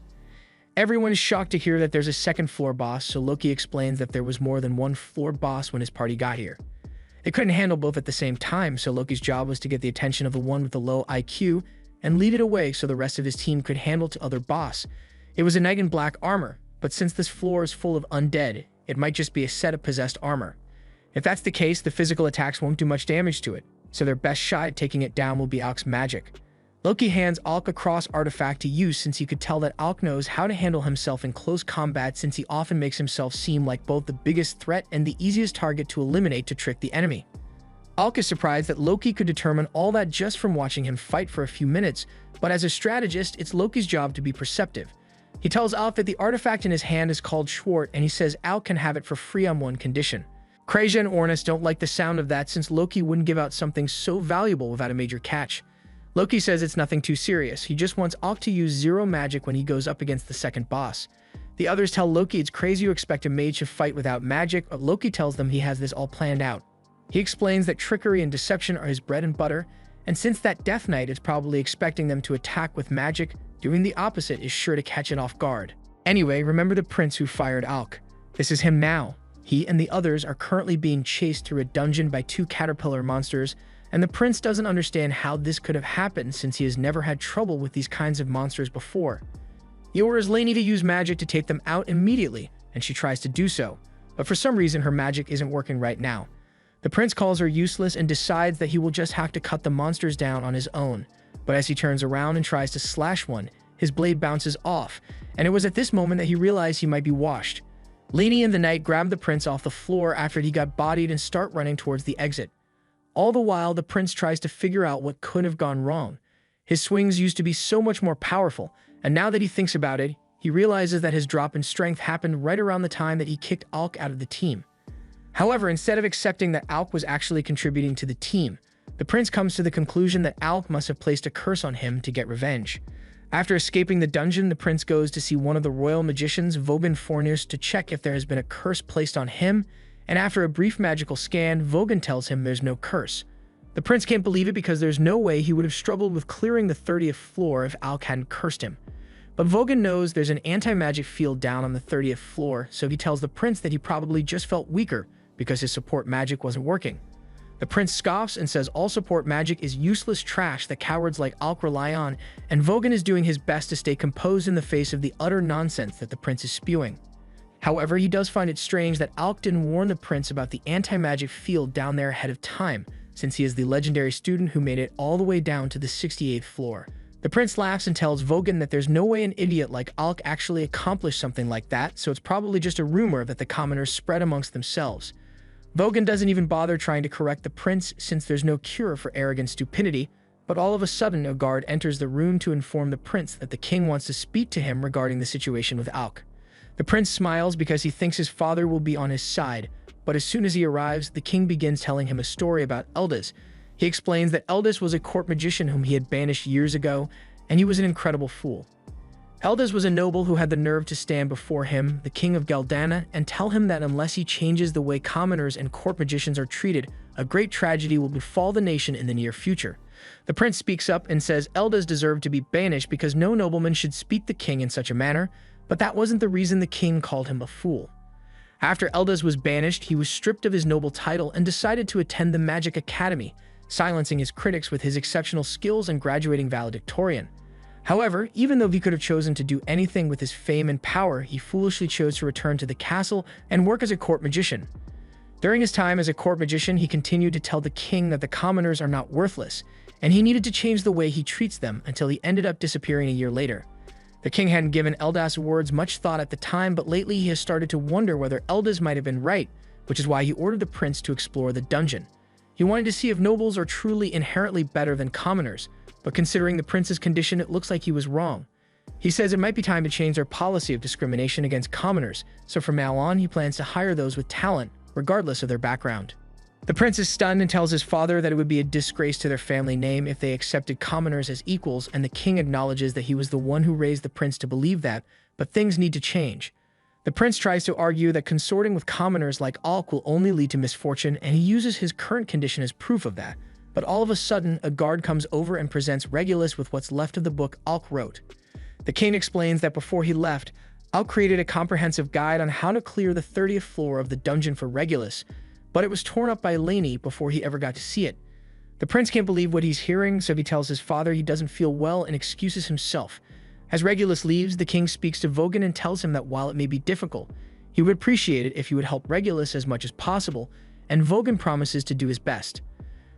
Everyone is shocked to hear that there's a second floor boss, so Loki explains that there was more than one floor boss when his party got here. They couldn't handle both at the same time, so Loki's job was to get the attention of the one with the low IQ and lead it away so the rest of his team could handle the other boss. It was a knight in black armor, but since this floor is full of undead, it might just be a set of possessed armor. If that's the case, the physical attacks won't do much damage to it, so their best shot at taking it down will be Alk's magic. Loki hands Alk a cross artifact to use since he could tell that Alk knows how to handle himself in close combat since he often makes himself seem like both the biggest threat and the easiest target to eliminate to trick the enemy. Alk is surprised that Loki could determine all that just from watching him fight for a few minutes, but as a strategist, it's Loki's job to be perceptive. He tells Alk that the artifact in his hand is called Schwart, and he says Alk can have it for free on one condition. Krasia and Ornis don't like the sound of that since Loki wouldn't give out something so valuable without a major catch. Loki says it's nothing too serious, he just wants Alk to use zero magic when he goes up against the second boss. The others tell Loki it's crazy to expect a mage to fight without magic, but Loki tells them he has this all planned out. He explains that trickery and deception are his bread and butter, and since that Death Knight is probably expecting them to attack with magic, doing the opposite is sure to catch it off guard. Anyway, remember the prince who fired Alk. This is him now. He and the others are currently being chased through a dungeon by two caterpillar monsters, and the prince doesn't understand how this could have happened since he has never had trouble with these kinds of monsters before. He orders Lainey to use magic to take them out immediately, and she tries to do so, but for some reason her magic isn't working right now. The prince calls her useless and decides that he will just have to cut the monsters down on his own, but as he turns around and tries to slash one, his blade bounces off, and it was at this moment that he realized he might be washed. Lainey and the knight grab the prince off the floor after he got bodied and start running towards the exit. All the while, the prince tries to figure out what could have gone wrong. His swings used to be so much more powerful, and now that he thinks about it, he realizes that his drop in strength happened right around the time that he kicked Alk out of the team. However, instead of accepting that Alk was actually contributing to the team, the prince comes to the conclusion that Alk must have placed a curse on him to get revenge. After escaping the dungeon, the prince goes to see one of the royal magicians, Vogan Fornius, to check if there has been a curse placed on him, and after a brief magical scan, Vogan tells him there's no curse. The prince can't believe it because there's no way he would have struggled with clearing the 30th floor if Alk hadn't cursed him. But Vogan knows there's an anti-magic field down on the 30th floor, so he tells the prince that he probably just felt weaker because his support magic wasn't working. The prince scoffs and says all support magic is useless trash that cowards like Alk rely on, and Vogan is doing his best to stay composed in the face of the utter nonsense that the prince is spewing. However, he does find it strange that Alk didn't warn the prince about the anti-magic field down there ahead of time, since he is the legendary student who made it all the way down to the 68th floor. The prince laughs and tells Vogan that there's no way an idiot like Alk actually accomplished something like that, so it's probably just a rumor that the commoners spread amongst themselves. Vogan doesn't even bother trying to correct the prince since there's no cure for arrogant stupidity, but all of a sudden a guard enters the room to inform the prince that the king wants to speak to him regarding the situation with Alk. The prince smiles because he thinks his father will be on his side, but as soon as he arrives, the king begins telling him a story about Eldis. He explains that Eldis was a court magician whom he had banished years ago, and he was an incredible fool. Eldis was a noble who had the nerve to stand before him, the king of Galdana, and tell him that unless he changes the way commoners and court magicians are treated, a great tragedy will befall the nation in the near future. The prince speaks up and says Eldis deserved to be banished because no nobleman should speak the king in such a manner, but that wasn't the reason the king called him a fool. After Eldis was banished, he was stripped of his noble title and decided to attend the Magic Academy, silencing his critics with his exceptional skills and graduating valedictorian. However, even though he could have chosen to do anything with his fame and power, he foolishly chose to return to the castle and work as a court magician. During his time as a court magician, he continued to tell the king that the commoners are not worthless, and he needed to change the way he treats them until he ended up disappearing a year later. The king hadn't given Eldis' words much thought at the time, but lately he has started to wonder whether Eldis might have been right, which is why he ordered the prince to explore the dungeon. He wanted to see if nobles are truly inherently better than commoners, but considering the prince's condition, it looks like he was wrong. He says it might be time to change their policy of discrimination against commoners, so from now on he plans to hire those with talent, regardless of their background. The prince is stunned and tells his father that it would be a disgrace to their family name if they accepted commoners as equals, and the king acknowledges that he was the one who raised the prince to believe that, but things need to change. The prince tries to argue that consorting with commoners like Alk will only lead to misfortune, and he uses his current condition as proof of that. But all of a sudden, a guard comes over and presents Regulus with what's left of the book Alk wrote. The king explains that before he left, Alk created a comprehensive guide on how to clear the 30th floor of the dungeon for Regulus, but it was torn up by Lainey before he ever got to see it. The prince can't believe what he's hearing, so he tells his father he doesn't feel well and excuses himself. As Regulus leaves, the king speaks to Vogan and tells him that while it may be difficult, he would appreciate it if he would help Regulus as much as possible, and Vogan promises to do his best.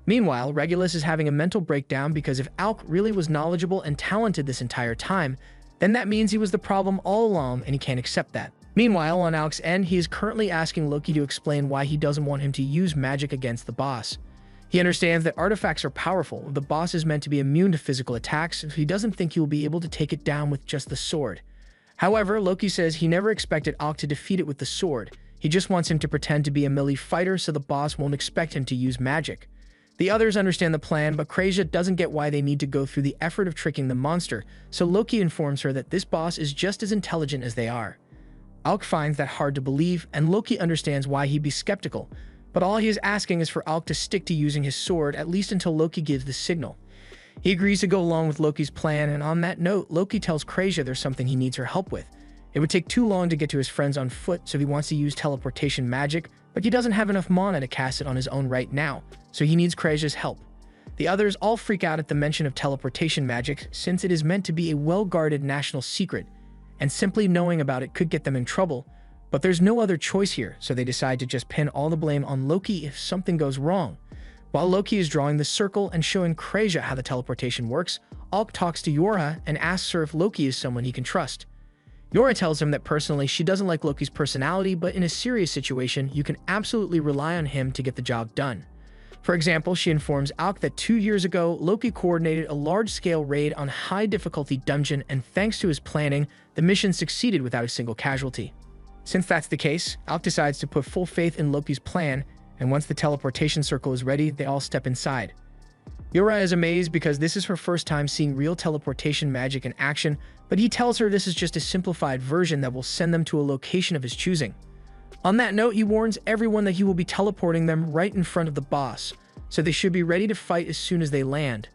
Meanwhile, Regulus is having a mental breakdown because if Alk really was knowledgeable and talented this entire time, then that means he was the problem all along and he can't accept that. Meanwhile, on Alk's end, he is currently asking Loki to explain why he doesn't want him to use magic against the boss. He understands that artifacts are powerful. The boss is meant to be immune to physical attacks, so he doesn't think he will be able to take it down with just the sword. However, Loki says he never expected Alk to defeat it with the sword. He just wants him to pretend to be a melee fighter so the boss won't expect him to use magic. The others understand the plan, but Krasia doesn't get why they need to go through the effort of tricking the monster, so Loki informs her that this boss is just as intelligent as they are. Alk finds that hard to believe, and Loki understands why he'd be skeptical, but all he is asking is for Alk to stick to using his sword, at least until Loki gives the signal. He agrees to go along with Loki's plan, and on that note, Loki tells Krasia there's something he needs her help with. It would take too long to get to his friends on foot, so he wants to use teleportation magic, but he doesn't have enough mana to cast it on his own right now, so he needs Krasia's help. The others all freak out at the mention of teleportation magic, since it is meant to be a well-guarded national secret, and simply knowing about it could get them in trouble, but there's no other choice here, so they decide to just pin all the blame on Loki if something goes wrong. While Loki is drawing the circle and showing Krasia how the teleportation works, Alk talks to Yora and asks her if Loki is someone he can trust. Yora tells him that personally she doesn't like Loki's personality, but in a serious situation, you can absolutely rely on him to get the job done. For example, she informs Alk that 2 years ago, Loki coordinated a large-scale raid on a high-difficulty dungeon, and thanks to his planning, the mission succeeded without a single casualty. Since that's the case, Alk decides to put full faith in Loki's plan, and once the teleportation circle is ready, they all step inside. Yora is amazed because this is her first time seeing real teleportation magic in action, but he tells her this is just a simplified version that will send them to a location of his choosing. On that note, he warns everyone that he will be teleporting them right in front of the boss, so they should be ready to fight as soon as they land.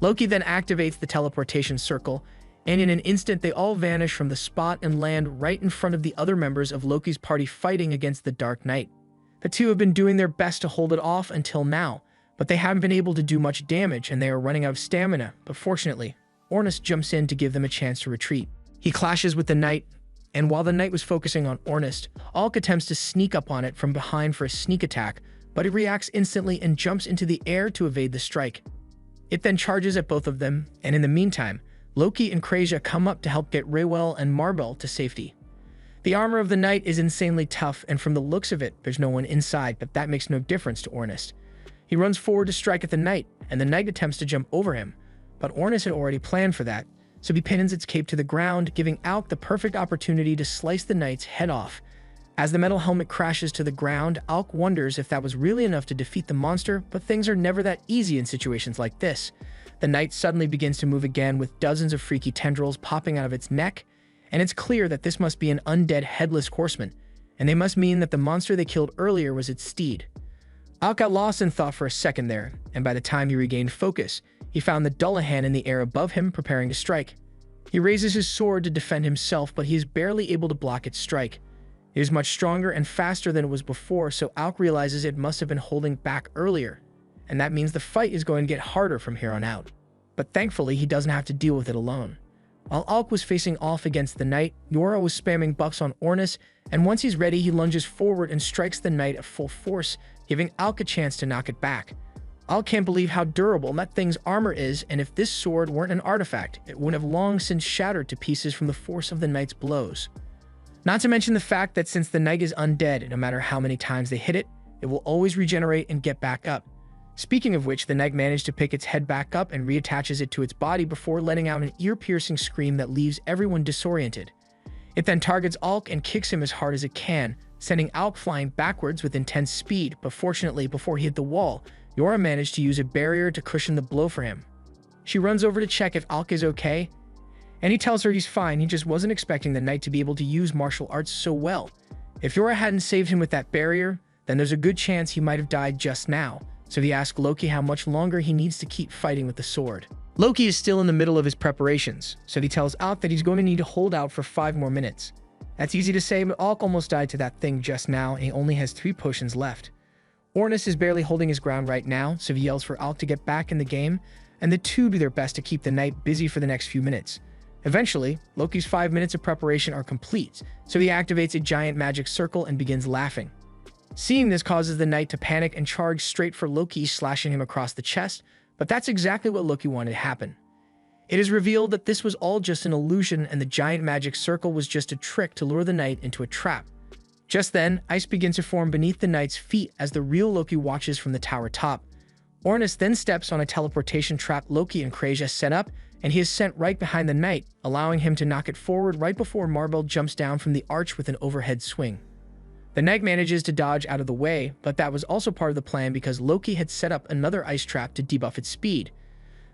Loki then activates the teleportation circle, and in an instant they all vanish from the spot and land right in front of the other members of Loki's party fighting against the Dark Knight. The two have been doing their best to hold it off until now, but they haven't been able to do much damage and they are running out of stamina, but fortunately, Ornus jumps in to give them a chance to retreat. He clashes with the Knight, and while the Knight was focusing on Ornus, Alk attempts to sneak up on it from behind for a sneak attack, but it reacts instantly and jumps into the air to evade the strike. It then charges at both of them, and in the meantime, Loki and Krasia come up to help get Rewell and Marbel to safety. The armor of the Knight is insanely tough, and from the looks of it, there's no one inside, but that makes no difference to Ornus. He runs forward to strike at the Knight, and the Knight attempts to jump over him, but Ornus had already planned for that, so he pins its cape to the ground, giving Alk the perfect opportunity to slice the Knight's head off. As the metal helmet crashes to the ground, Alk wonders if that was really enough to defeat the monster, but things are never that easy in situations like this. The Knight suddenly begins to move again with dozens of freaky tendrils popping out of its neck, and it's clear that this must be an undead headless horseman, and they must mean that the monster they killed earlier was its steed. Alk got lost in thought for a second there, and by the time he regained focus, he found the Dullahan in the air above him preparing to strike. He raises his sword to defend himself, but he is barely able to block its strike. It is much stronger and faster than it was before, so Alk realizes it must have been holding back earlier, and that means the fight is going to get harder from here on out. But thankfully, he doesn't have to deal with it alone. While Alk was facing off against the Knight, Yora was spamming buffs on Ornus, and once he's ready, he lunges forward and strikes the Knight at full force, giving Alk a chance to knock it back. Alk can't believe how durable that thing's armor is, and if this sword weren't an artifact, it would have long since shattered to pieces from the force of the Knight's blows. Not to mention the fact that since the Knight is undead, no matter how many times they hit it, it will always regenerate and get back up. Speaking of which, the Knight managed to pick its head back up and reattaches it to its body before letting out an ear-piercing scream that leaves everyone disoriented. It then targets Alk and kicks him as hard as it can, sending Alk flying backwards with intense speed, but fortunately, before he hit the wall, Yora managed to use a barrier to cushion the blow for him. She runs over to check if Alk is okay, and he tells her he's fine, he just wasn't expecting the Knight to be able to use martial arts so well. If Yora hadn't saved him with that barrier, then there's a good chance he might have died just now, so he asks Loki how much longer he needs to keep fighting with the sword. Loki is still in the middle of his preparations, so he tells Alk that he's going to need to hold out for 5 more minutes. That's easy to say, but Alk almost died to that thing just now, and he only has 3 potions left. Ornus is barely holding his ground right now, so he yells for Alk to get back in the game, and the two do their best to keep the Knight busy for the next few minutes. Eventually, Loki's 5 minutes of preparation are complete, so he activates a giant magic circle and begins laughing. Seeing this causes the knight to panic and charge straight for Loki, slashing him across the chest, but that's exactly what Loki wanted to happen. It is revealed that this was all just an illusion and the giant magic circle was just a trick to lure the knight into a trap. Just then, ice begins to form beneath the knight's feet as the real Loki watches from the tower top. Ornis then steps on a teleportation trap Loki and Krasia set up, and he is sent right behind the knight, allowing him to knock it forward right before Marbell jumps down from the arch with an overhead swing. The knight manages to dodge out of the way, but that was also part of the plan because Loki had set up another ice trap to debuff its speed.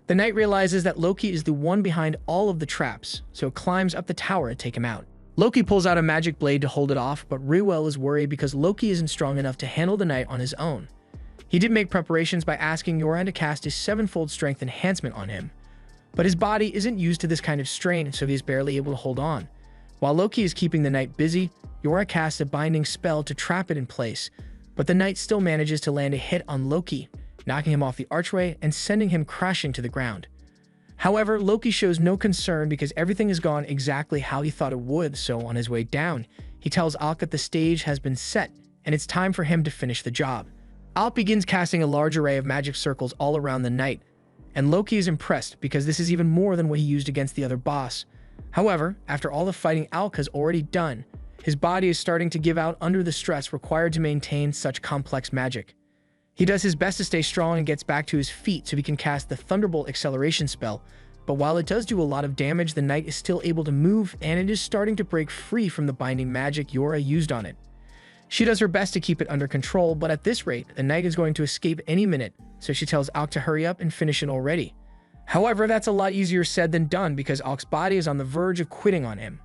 The knight realizes that Loki is the one behind all of the traps, so it climbs up the tower to take him out. Loki pulls out a magic blade to hold it off, but Ruel is worried because Loki isn't strong enough to handle the knight on his own. He did make preparations by asking Yoran to cast his sevenfold strength enhancement on him, but his body isn't used to this kind of strain, so he is barely able to hold on. While Loki is keeping the knight busy, Yora casts a binding spell to trap it in place, but the knight still manages to land a hit on Loki, knocking him off the archway and sending him crashing to the ground. However, Loki shows no concern because everything has gone exactly how he thought it would, so on his way down, he tells Alk that the stage has been set and it's time for him to finish the job. Alk begins casting a large array of magic circles all around the knight, and Loki is impressed because this is even more than what he used against the other boss. However, after all the fighting Alk has already done, his body is starting to give out under the stress required to maintain such complex magic. He does his best to stay strong and gets back to his feet so he can cast the Thunderbolt acceleration spell, but while it does do a lot of damage, the knight is still able to move and it is starting to break free from the binding magic Yora used on it. She does her best to keep it under control, but at this rate, the knight is going to escape any minute, so she tells Alk to hurry up and finish it already. However, that's a lot easier said than done because Alk's body is on the verge of quitting on him.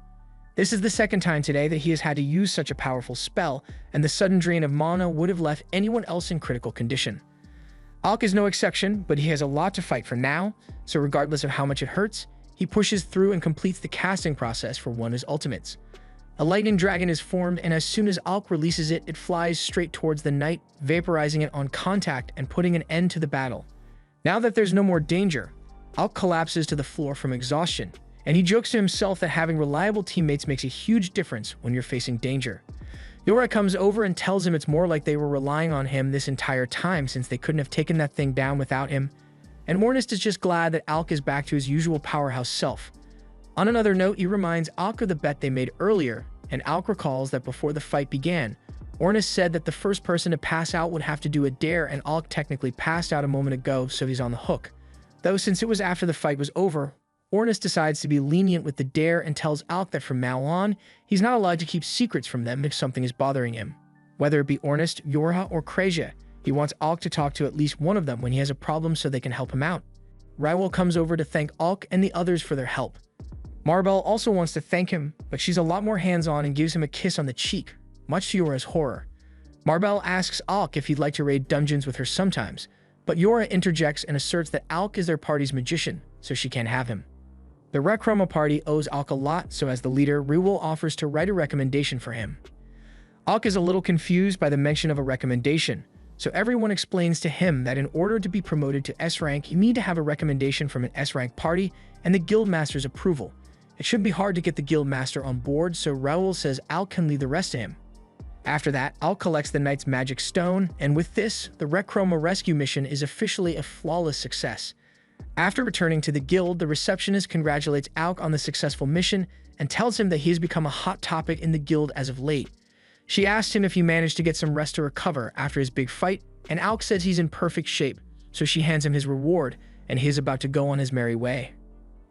This is the second time today that he has had to use such a powerful spell, and the sudden drain of mana would have left anyone else in critical condition. Alk is no exception, but he has a lot to fight for now, so regardless of how much it hurts, he pushes through and completes the casting process for one of his ultimates. A lightning dragon is formed, and as soon as Alk releases it, it flies straight towards the knight, vaporizing it on contact and putting an end to the battle. Now that there's no more danger, Alk collapses to the floor from exhaustion, and he jokes to himself that having reliable teammates makes a huge difference when you're facing danger. Yora comes over and tells him it's more like they were relying on him this entire time since they couldn't have taken that thing down without him, and Ornist is just glad that Alk is back to his usual powerhouse self. On another note, he reminds Alk of the bet they made earlier, and Alk recalls that before the fight began, Ornist said that the first person to pass out would have to do a dare, and Alk technically passed out a moment ago, so he's on the hook. Though since it was after the fight was over, Ornist decides to be lenient with the dare and tells Alk that from now on, he's not allowed to keep secrets from them if something is bothering him. Whether it be Ornist, Yorha, or Krasia, he wants Alk to talk to at least one of them when he has a problem so they can help him out. Rywell comes over to thank Alk and the others for their help. Marbell also wants to thank him, but she's a lot more hands-on and gives him a kiss on the cheek, much to Yora's horror. Marbell asks Alk if he'd like to raid dungeons with her sometimes, but Yora interjects and asserts that Alk is their party's magician, so she can't have him. The Rec Roma party owes Alk a lot, so as the leader, Rewell offers to write a recommendation for him. Alk is a little confused by the mention of a recommendation, so everyone explains to him that in order to be promoted to S rank, you need to have a recommendation from an S rank party and the guildmaster's approval. It should be hard to get the guildmaster on board, so Raoul says Alk can leave the rest to him. After that, Alk collects the knight's magic stone, and with this, the Rec Roma rescue mission is officially a flawless success. After returning to the guild, the receptionist congratulates Alk on the successful mission and tells him that he has become a hot topic in the guild as of late. She asks him if he managed to get some rest to recover after his big fight, and Alk says he's in perfect shape, so she hands him his reward, and he is about to go on his merry way.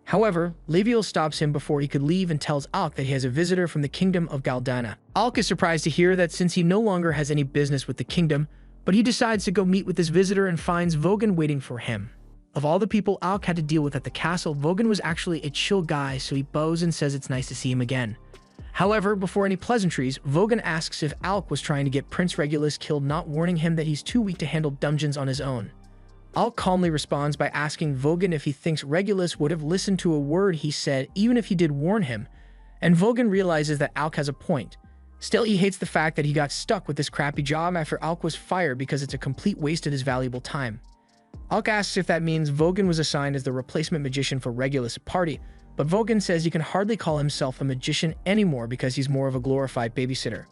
However, Leviel stops him before he could leave and tells Alk that he has a visitor from the kingdom of Galdana. Alk is surprised to hear that since he no longer has any business with the kingdom, but he decides to go meet with this visitor and finds Vogan waiting for him. Of all the people Alk had to deal with at the castle, Vogan was actually a chill guy, so he bows and says it's nice to see him again. However, before any pleasantries, Vogan asks if Alk was trying to get Prince Regulus killed, not warning him that he's too weak to handle dungeons on his own. Alk calmly responds by asking Vogan if he thinks Regulus would have listened to a word he said even if he did warn him, and Vogan realizes that Alk has a point. Still, he hates the fact that he got stuck with this crappy job after Alk was fired because it's a complete waste of his valuable time. Alk asks if that means Vogan was assigned as the replacement magician for Regulus' party, but Vogan says he can hardly call himself a magician anymore because he's more of a glorified babysitter.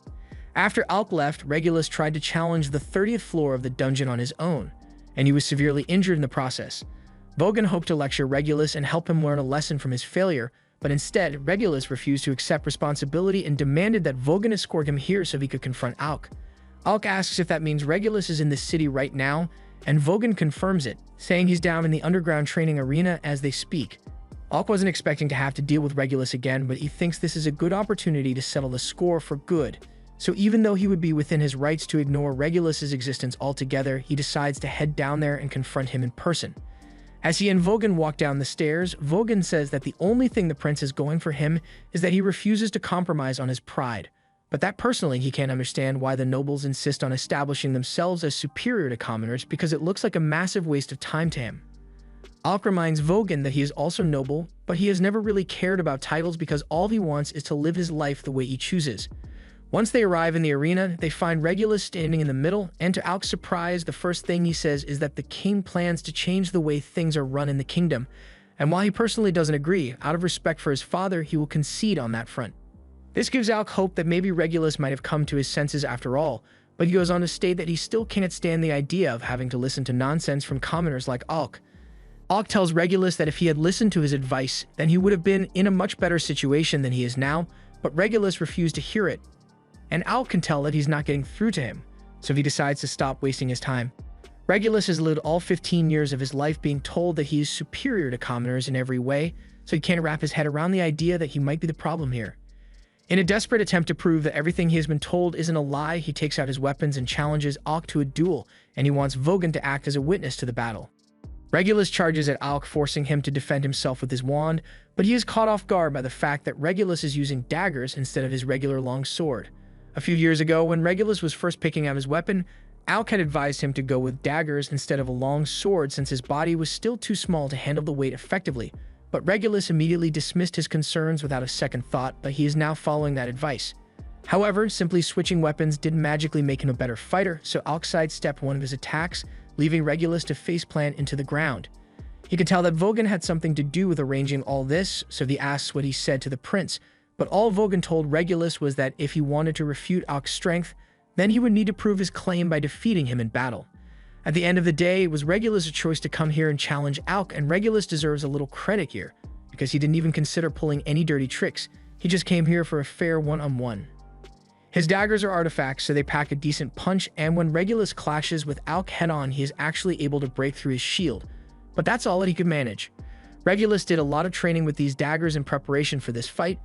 After Alk left, Regulus tried to challenge the 30th floor of the dungeon on his own, and he was severely injured in the process. Vogan hoped to lecture Regulus and help him learn a lesson from his failure, but instead, Regulus refused to accept responsibility and demanded that Vogan escort him here so he could confront Alk. Alk asks if that means Regulus is in the city right now, and Vogan confirms it, saying he's down in the underground training arena as they speak. Alk wasn't expecting to have to deal with Regulus again, but he thinks this is a good opportunity to settle the score for good. So even though he would be within his rights to ignore Regulus's existence altogether, he decides to head down there and confront him in person. As he and Vogan walk down the stairs, Vogan says that the only thing the prince is going for him is that he refuses to compromise on his pride. But that personally, he can't understand why the nobles insist on establishing themselves as superior to commoners, because it looks like a massive waste of time to him. Alk reminds Vogan that he is also noble, but he has never really cared about titles because all he wants is to live his life the way he chooses. Once they arrive in the arena, they find Regulus standing in the middle, and to Alk's surprise, the first thing he says is that the king plans to change the way things are run in the kingdom, and while he personally doesn't agree, out of respect for his father, he will concede on that front. This gives Alk hope that maybe Regulus might have come to his senses after all, but he goes on to state that he still can't stand the idea of having to listen to nonsense from commoners like Alk. Alk tells Regulus that if he had listened to his advice, then he would have been in a much better situation than he is now, but Regulus refused to hear it. And Alk can tell that he's not getting through to him, so he decides to stop wasting his time. Regulus has lived all 15 years of his life being told that he is superior to commoners in every way, so he can't wrap his head around the idea that he might be the problem here. In a desperate attempt to prove that everything he has been told isn't a lie, he takes out his weapons and challenges Alk to a duel, and he wants Vogan to act as a witness to the battle. Regulus charges at Alk, forcing him to defend himself with his wand, but he is caught off guard by the fact that Regulus is using daggers instead of his regular long sword. A few years ago, when Regulus was first picking out his weapon, Alk had advised him to go with daggers instead of a long sword since his body was still too small to handle the weight effectively, but Regulus immediately dismissed his concerns without a second thought, but he is now following that advice. However, simply switching weapons didn't magically make him a better fighter, so Alk sidestepped one of his attacks, leaving Regulus to faceplant into the ground. He could tell that Vogan had something to do with arranging all this, so he asks what he said to the prince, but all Vogan told Regulus was that if he wanted to refute Alk's strength, then he would need to prove his claim by defeating him in battle. At the end of the day, it was Regulus' choice to come here and challenge Alk, and Regulus deserves a little credit here, because he didn't even consider pulling any dirty tricks. He just came here for a fair one-on-one. His daggers are artifacts, so they pack a decent punch, and when Regulus clashes with Alk head-on, he is actually able to break through his shield. But that's all that he could manage. Regulus did a lot of training with these daggers in preparation for this fight,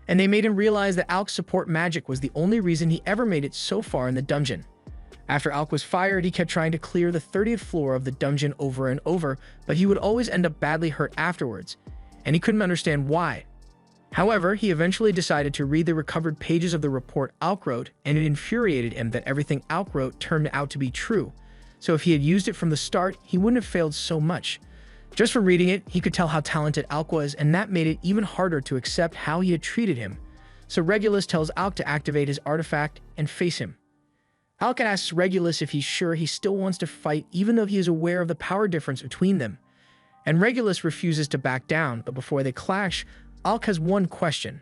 and they made him realize that Alk's support magic was the only reason he ever made it so far in the dungeon. After Alk was fired, he kept trying to clear the 30th floor of the dungeon over and over, but he would always end up badly hurt afterwards, and he couldn't understand why. However, he eventually decided to read the recovered pages of the report Alk wrote, and it infuriated him that everything Alk wrote turned out to be true. So if he had used it from the start, he wouldn't have failed so much. Just from reading it, he could tell how talented Alk was, and that made it even harder to accept how he had treated him. So Regulus tells Alk to activate his artifact and face him. Alk asks Regulus if he's sure he still wants to fight even though he is aware of the power difference between them. And Regulus refuses to back down, but before they clash, Alk has one question.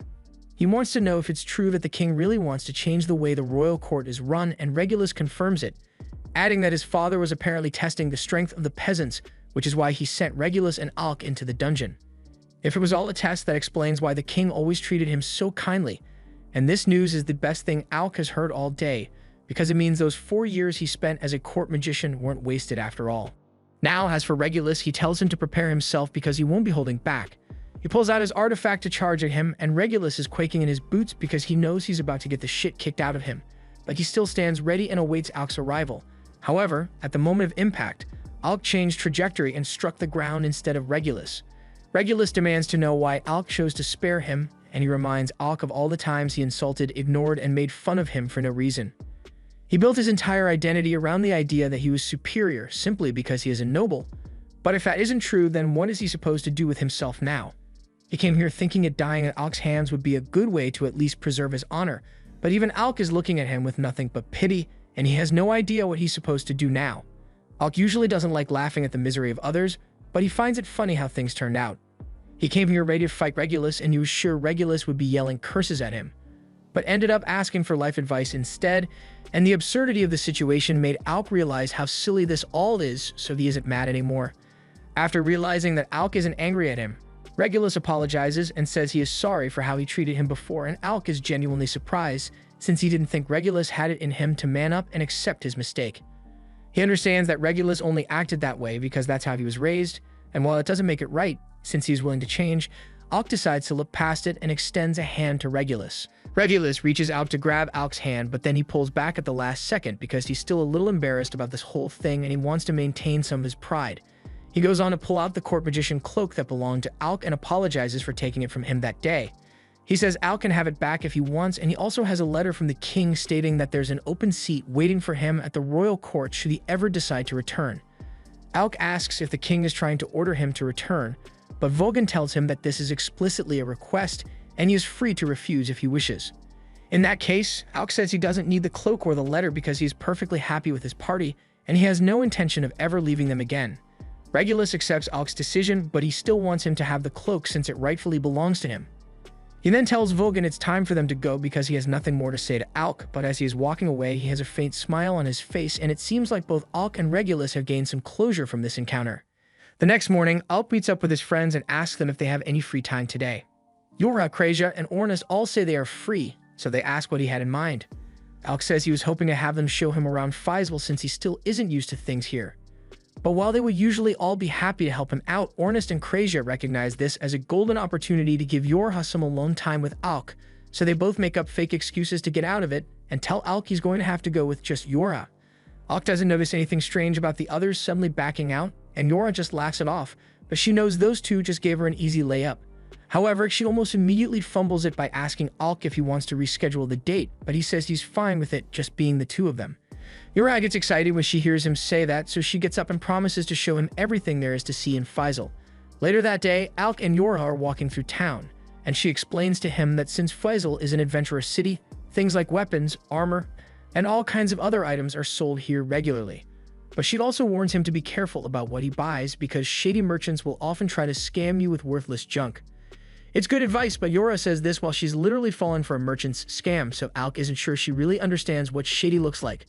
He wants to know if it's true that the king really wants to change the way the royal court is run, and Regulus confirms it, adding that his father was apparently testing the strength of the peasants, which is why he sent Regulus and Alk into the dungeon. If it was all a test, that explains why the king always treated him so kindly, and this news is the best thing Alk has heard all day, because it means those 4 years he spent as a court magician weren't wasted after all. Now, as for Regulus, he tells him to prepare himself because he won't be holding back. He pulls out his artifact to charge at him, and Regulus is quaking in his boots because he knows he's about to get the shit kicked out of him, but he still stands ready and awaits Alk's arrival. However, at the moment of impact, Alk changed trajectory and struck the ground instead of Regulus. Regulus demands to know why Alk chose to spare him, and he reminds Alk of all the times he insulted, ignored, and made fun of him for no reason. He built his entire identity around the idea that he was superior simply because he is a noble. But if that isn't true, then what is he supposed to do with himself now? He came here thinking that dying at Alk's hands would be a good way to at least preserve his honor, but even Alk is looking at him with nothing but pity, and he has no idea what he's supposed to do now. Alk usually doesn't like laughing at the misery of others, but he finds it funny how things turned out. He came here ready to fight Regulus, and he was sure Regulus would be yelling curses at him. but ended up asking for life advice instead, and the absurdity of the situation made Alk realize how silly this all is, so he isn't mad anymore. After realizing that Alk isn't angry at him, Regulus apologizes and says he is sorry for how he treated him before, and Alk is genuinely surprised since he didn't think Regulus had it in him to man up and accept his mistake. He understands that Regulus only acted that way because that's how he was raised, and while it doesn't make it right, since he's willing to change, Alk decides to look past it and extends a hand to Regulus. Regulus reaches out to grab Alk's hand, but then he pulls back at the last second because he's still a little embarrassed about this whole thing and he wants to maintain some of his pride. He goes on to pull out the court magician cloak that belonged to Alk and apologizes for taking it from him that day. He says Alk can have it back if he wants, and he also has a letter from the king stating that there's an open seat waiting for him at the royal court should he ever decide to return. Alk asks if the king is trying to order him to return, but Vogan tells him that this is explicitly a request and he is free to refuse if he wishes. In that case, Alk says he doesn't need the cloak or the letter because he's perfectly happy with his party and he has no intention of ever leaving them again. Regulus accepts Alk's decision, but he still wants him to have the cloak since it rightfully belongs to him. He then tells Vogan it's time for them to go because he has nothing more to say to Alk, but as he is walking away, he has a faint smile on his face, and it seems like both Alk and Regulus have gained some closure from this encounter. The next morning, Alk meets up with his friends and asks them if they have any free time today. Yora, Krasia, and Ornis all say they are free, so they ask what he had in mind. Alk says he was hoping to have them show him around Faisal since he still isn't used to things here. But while they would usually all be happy to help him out, Ornis and Krasia recognize this as a golden opportunity to give Yorha some alone time with Alk, so they both make up fake excuses to get out of it and tell Alk he's going to have to go with just Yorha. Alk doesn't notice anything strange about the others suddenly backing out, and Yorha just laughs it off, but she knows those two just gave her an easy layup. However, she almost immediately fumbles it by asking Alk if he wants to reschedule the date, but he says he's fine with it just being the two of them. Yorha gets excited when she hears him say that, so she gets up and promises to show him everything there is to see in Faisal. Later that day, Alk and Yorha are walking through town, and she explains to him that since Faisal is an adventurous city, things like weapons, armor, and all kinds of other items are sold here regularly. But she also warns him to be careful about what he buys because shady merchants will often try to scam you with worthless junk. It's good advice, but Yorha says this while she's literally fallen for a merchant's scam, so Alk isn't sure she really understands what shady looks like.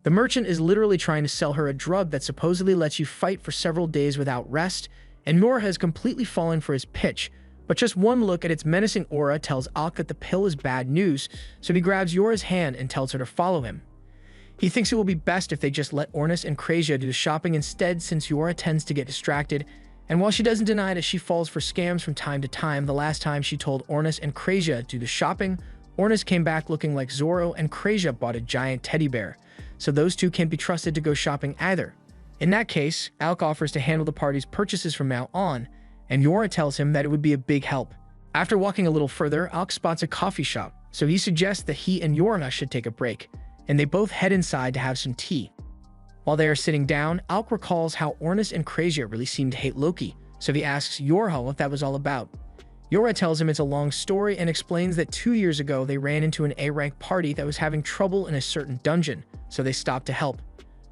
The merchant is literally trying to sell her a drug that supposedly lets you fight for several days without rest, and Yorha has completely fallen for his pitch, but just one look at its menacing aura tells Alk that the pill is bad news, so he grabs Yorha's hand and tells her to follow him. He thinks it will be best if they just let Ornis and Krasia do the shopping instead since Yorha tends to get distracted, and while she doesn't deny that she falls for scams from time to time, the last time she told Ornis and Krasia to do the shopping, Ornis came back looking like Zorro and Krasia bought a giant teddy bear, so those two can't be trusted to go shopping either. In that case, Alk offers to handle the party's purchases from now on, and Yorha tells him that it would be a big help. After walking a little further, Alk spots a coffee shop, so he suggests that he and Yorha should take a break, and they both head inside to have some tea. While they are sitting down, Alk recalls how Ornis and Krasia really seemed to hate Loki, so he asks Yorha what that was all about. Yorha tells him it's a long story and explains that 2 years ago they ran into an A-rank party that was having trouble in a certain dungeon, so they stopped to help.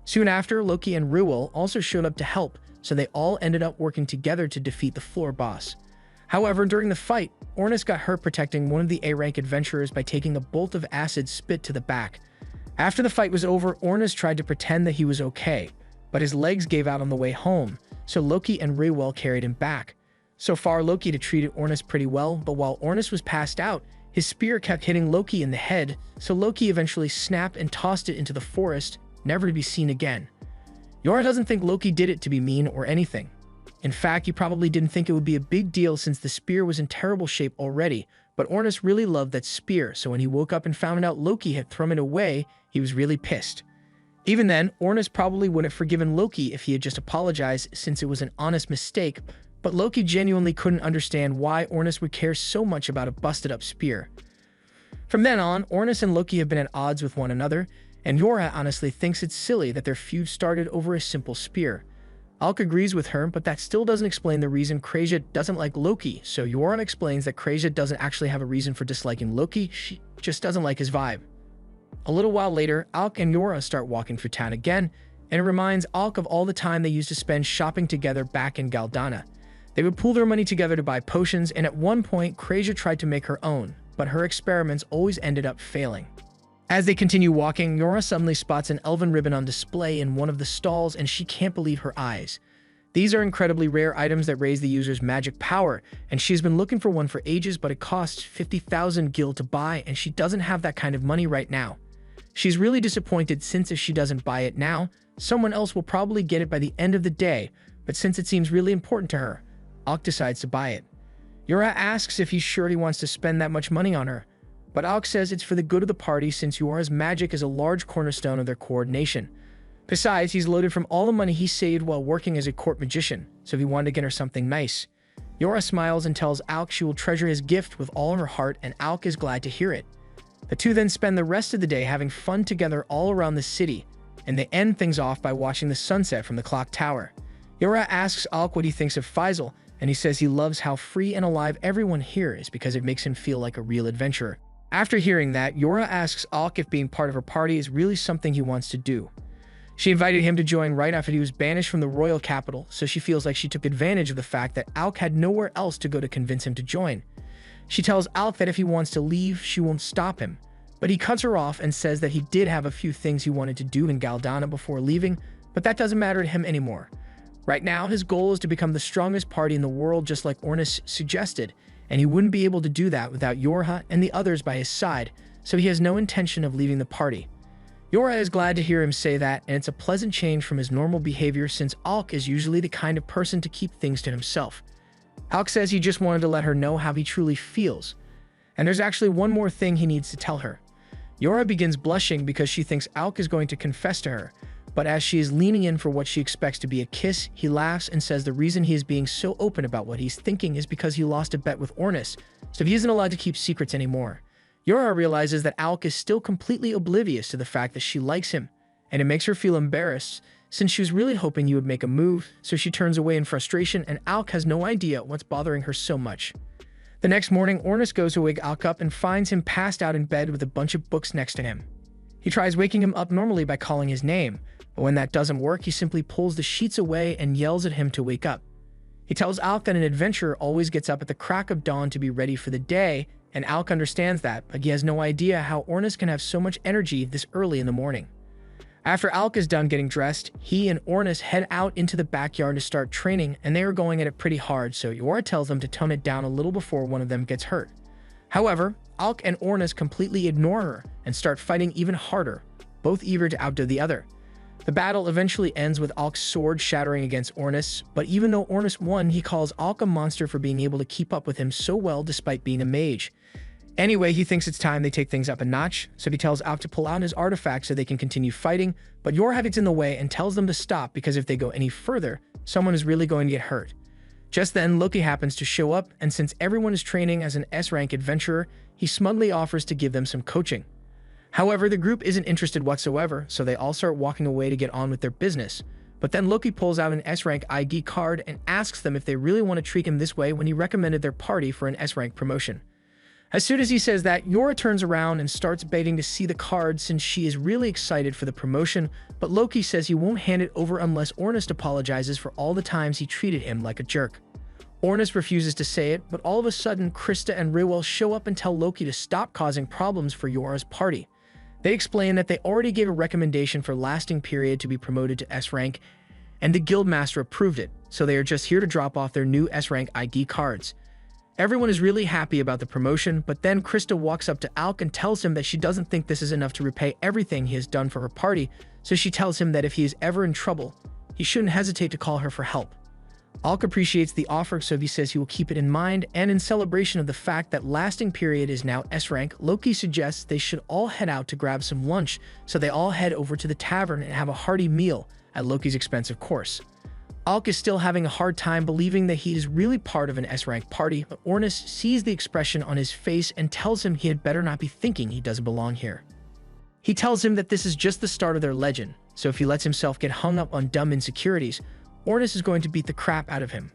Soon after, Loki and Ruel also showed up to help, so they all ended up working together to defeat the floor boss. However, during the fight, Ornis got hurt protecting one of the A-rank adventurers by taking a bolt of acid spit to the back. After the fight was over, Ornis tried to pretend that he was okay, but his legs gave out on the way home, so Loki and Ruel carried him back. So far, Loki had treated Ornis pretty well, but while Ornis was passed out, his spear kept hitting Loki in the head, so Loki eventually snapped and tossed it into the forest, never to be seen again. Yorha doesn't think Loki did it to be mean or anything. In fact, he probably didn't think it would be a big deal since the spear was in terrible shape already, but Ornis really loved that spear, so when he woke up and found out Loki had thrown it away, he was really pissed. Even then, Ornis probably wouldn't have forgiven Loki if he had just apologized since it was an honest mistake, but Loki genuinely couldn't understand why Ornis would care so much about a busted-up spear. From then on, Ornis and Loki have been at odds with one another, and Yorha honestly thinks it's silly that their feud started over a simple spear. Alk agrees with her, but that still doesn't explain the reason Krasia doesn't like Loki, so Yorha explains that Krasia doesn't actually have a reason for disliking Loki, she just doesn't like his vibe. A little while later, Alk and Yorha start walking through town again, and it reminds Alk of all the time they used to spend shopping together back in Galdana. They would pool their money together to buy potions, and at one point, Krasia tried to make her own, but her experiments always ended up failing. As they continue walking, Yora suddenly spots an elven ribbon on display in one of the stalls and she can't believe her eyes. These are incredibly rare items that raise the user's magic power, and she's been looking for one for ages, but it costs 50,000 gil to buy and she doesn't have that kind of money right now. She's really disappointed since if she doesn't buy it now, someone else will probably get it by the end of the day, but since it seems really important to her, Alk decides to buy it. Yora asks if he's sure he wants to spend that much money on her, but Alk says it's for the good of the party since Yora's magic is a large cornerstone of their coordination. Besides, he's loaded from all the money he saved while working as a court magician, so he wanted to get her something nice. Yora smiles and tells Alk she will treasure his gift with all her heart, and Alk is glad to hear it. The two then spend the rest of the day having fun together all around the city, and they end things off by watching the sunset from the clock tower. Yora asks Alk what he thinks of Faisal, and he says he loves how free and alive everyone here is because it makes him feel like a real adventurer. After hearing that, Yora asks Alk if being part of her party is really something he wants to do. She invited him to join right after he was banished from the royal capital, so she feels like she took advantage of the fact that Alk had nowhere else to go to convince him to join. She tells Alk that if he wants to leave, she won't stop him, but he cuts her off and says that he did have a few things he wanted to do in Galdana before leaving, but that doesn't matter to him anymore. Right now, his goal is to become the strongest party in the world just like Ornis suggested, and he wouldn't be able to do that without Yorha and the others by his side, so he has no intention of leaving the party. Yora is glad to hear him say that, and it's a pleasant change from his normal behavior since Alk is usually the kind of person to keep things to himself. Alk says he just wanted to let her know how he truly feels, and there's actually one more thing he needs to tell her. Yora begins blushing because she thinks Alk is going to confess to her, but as she is leaning in for what she expects to be a kiss, he laughs and says the reason he is being so open about what he's thinking is because he lost a bet with Ornis, so he isn't allowed to keep secrets anymore. Yora realizes that Alk is still completely oblivious to the fact that she likes him, and it makes her feel embarrassed since she was really hoping you would make a move, so she turns away in frustration and Alk has no idea what's bothering her so much. The next morning, Ornis goes to wake Alk up and finds him passed out in bed with a bunch of books next to him. He tries waking him up normally by calling his name, but when that doesn't work, he simply pulls the sheets away and yells at him to wake up. He tells Alk that an adventurer always gets up at the crack of dawn to be ready for the day, and Alk understands that, but he has no idea how Ornis can have so much energy this early in the morning. After Alk is done getting dressed, he and Ornis head out into the backyard to start training, and they are going at it pretty hard, so Yora tells them to tone it down a little before one of them gets hurt. However, Alk and Ornis completely ignore her and start fighting even harder, both eager to outdo the other. The battle eventually ends with Alk's sword shattering against Ornis, but even though Ornis won, he calls Alk a monster for being able to keep up with him so well despite being a mage. Anyway, he thinks it's time they take things up a notch, so he tells Alk to pull out his artifact so they can continue fighting, but Yorha gets in the way and tells them to stop because if they go any further, someone is really going to get hurt. Just then, Loki happens to show up, and since everyone is training as an S-rank adventurer, he smugly offers to give them some coaching. However, the group isn't interested whatsoever, so they all start walking away to get on with their business. But then Loki pulls out an S-rank ID card and asks them if they really want to treat him this way when he recommended their party for an S-rank promotion. As soon as he says that, Yora turns around and starts baiting to see the card since she is really excited for the promotion, but Loki says he won't hand it over unless Ornis apologizes for all the times he treated him like a jerk. Ornis refuses to say it, but all of a sudden Krista and Rewell show up and tell Loki to stop causing problems for Yora's party. They explain that they already gave a recommendation for lasting period to be promoted to S-rank, and the guildmaster approved it, so they are just here to drop off their new S-rank ID cards. Everyone is really happy about the promotion, but then Krista walks up to Alk and tells him that she doesn't think this is enough to repay everything he has done for her party, so she tells him that if he is ever in trouble, he shouldn't hesitate to call her for help. Alk appreciates the offer, so he says he will keep it in mind, and in celebration of the fact that lasting period is now S-rank, Loki suggests they should all head out to grab some lunch, so they all head over to the tavern and have a hearty meal, at Loki's expense of course. Alk is still having a hard time believing that he is really part of an S-rank party, but Ornis sees the expression on his face and tells him he had better not be thinking he doesn't belong here. He tells him that this is just the start of their legend, so if he lets himself get hung up on dumb insecurities, Ornis is going to beat the crap out of him.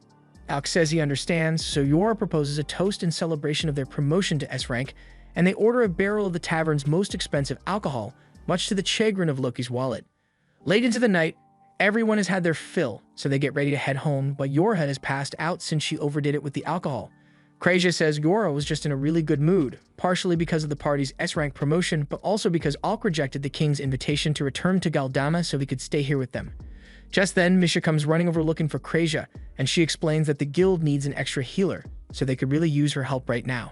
Alk says he understands, so Yora proposes a toast in celebration of their promotion to S-rank, and they order a barrel of the tavern's most expensive alcohol, much to the chagrin of Loki's wallet. Late into the night, everyone has had their fill, so they get ready to head home, but Yorha has passed out since she overdid it with the alcohol. Krasia says Yora was just in a really good mood, partially because of the party's S-rank promotion, but also because Alk rejected the king's invitation to return to Galdama so he could stay here with them. Just then, Misha comes running over looking for Krasia, and she explains that the guild needs an extra healer, so they could really use her help right now.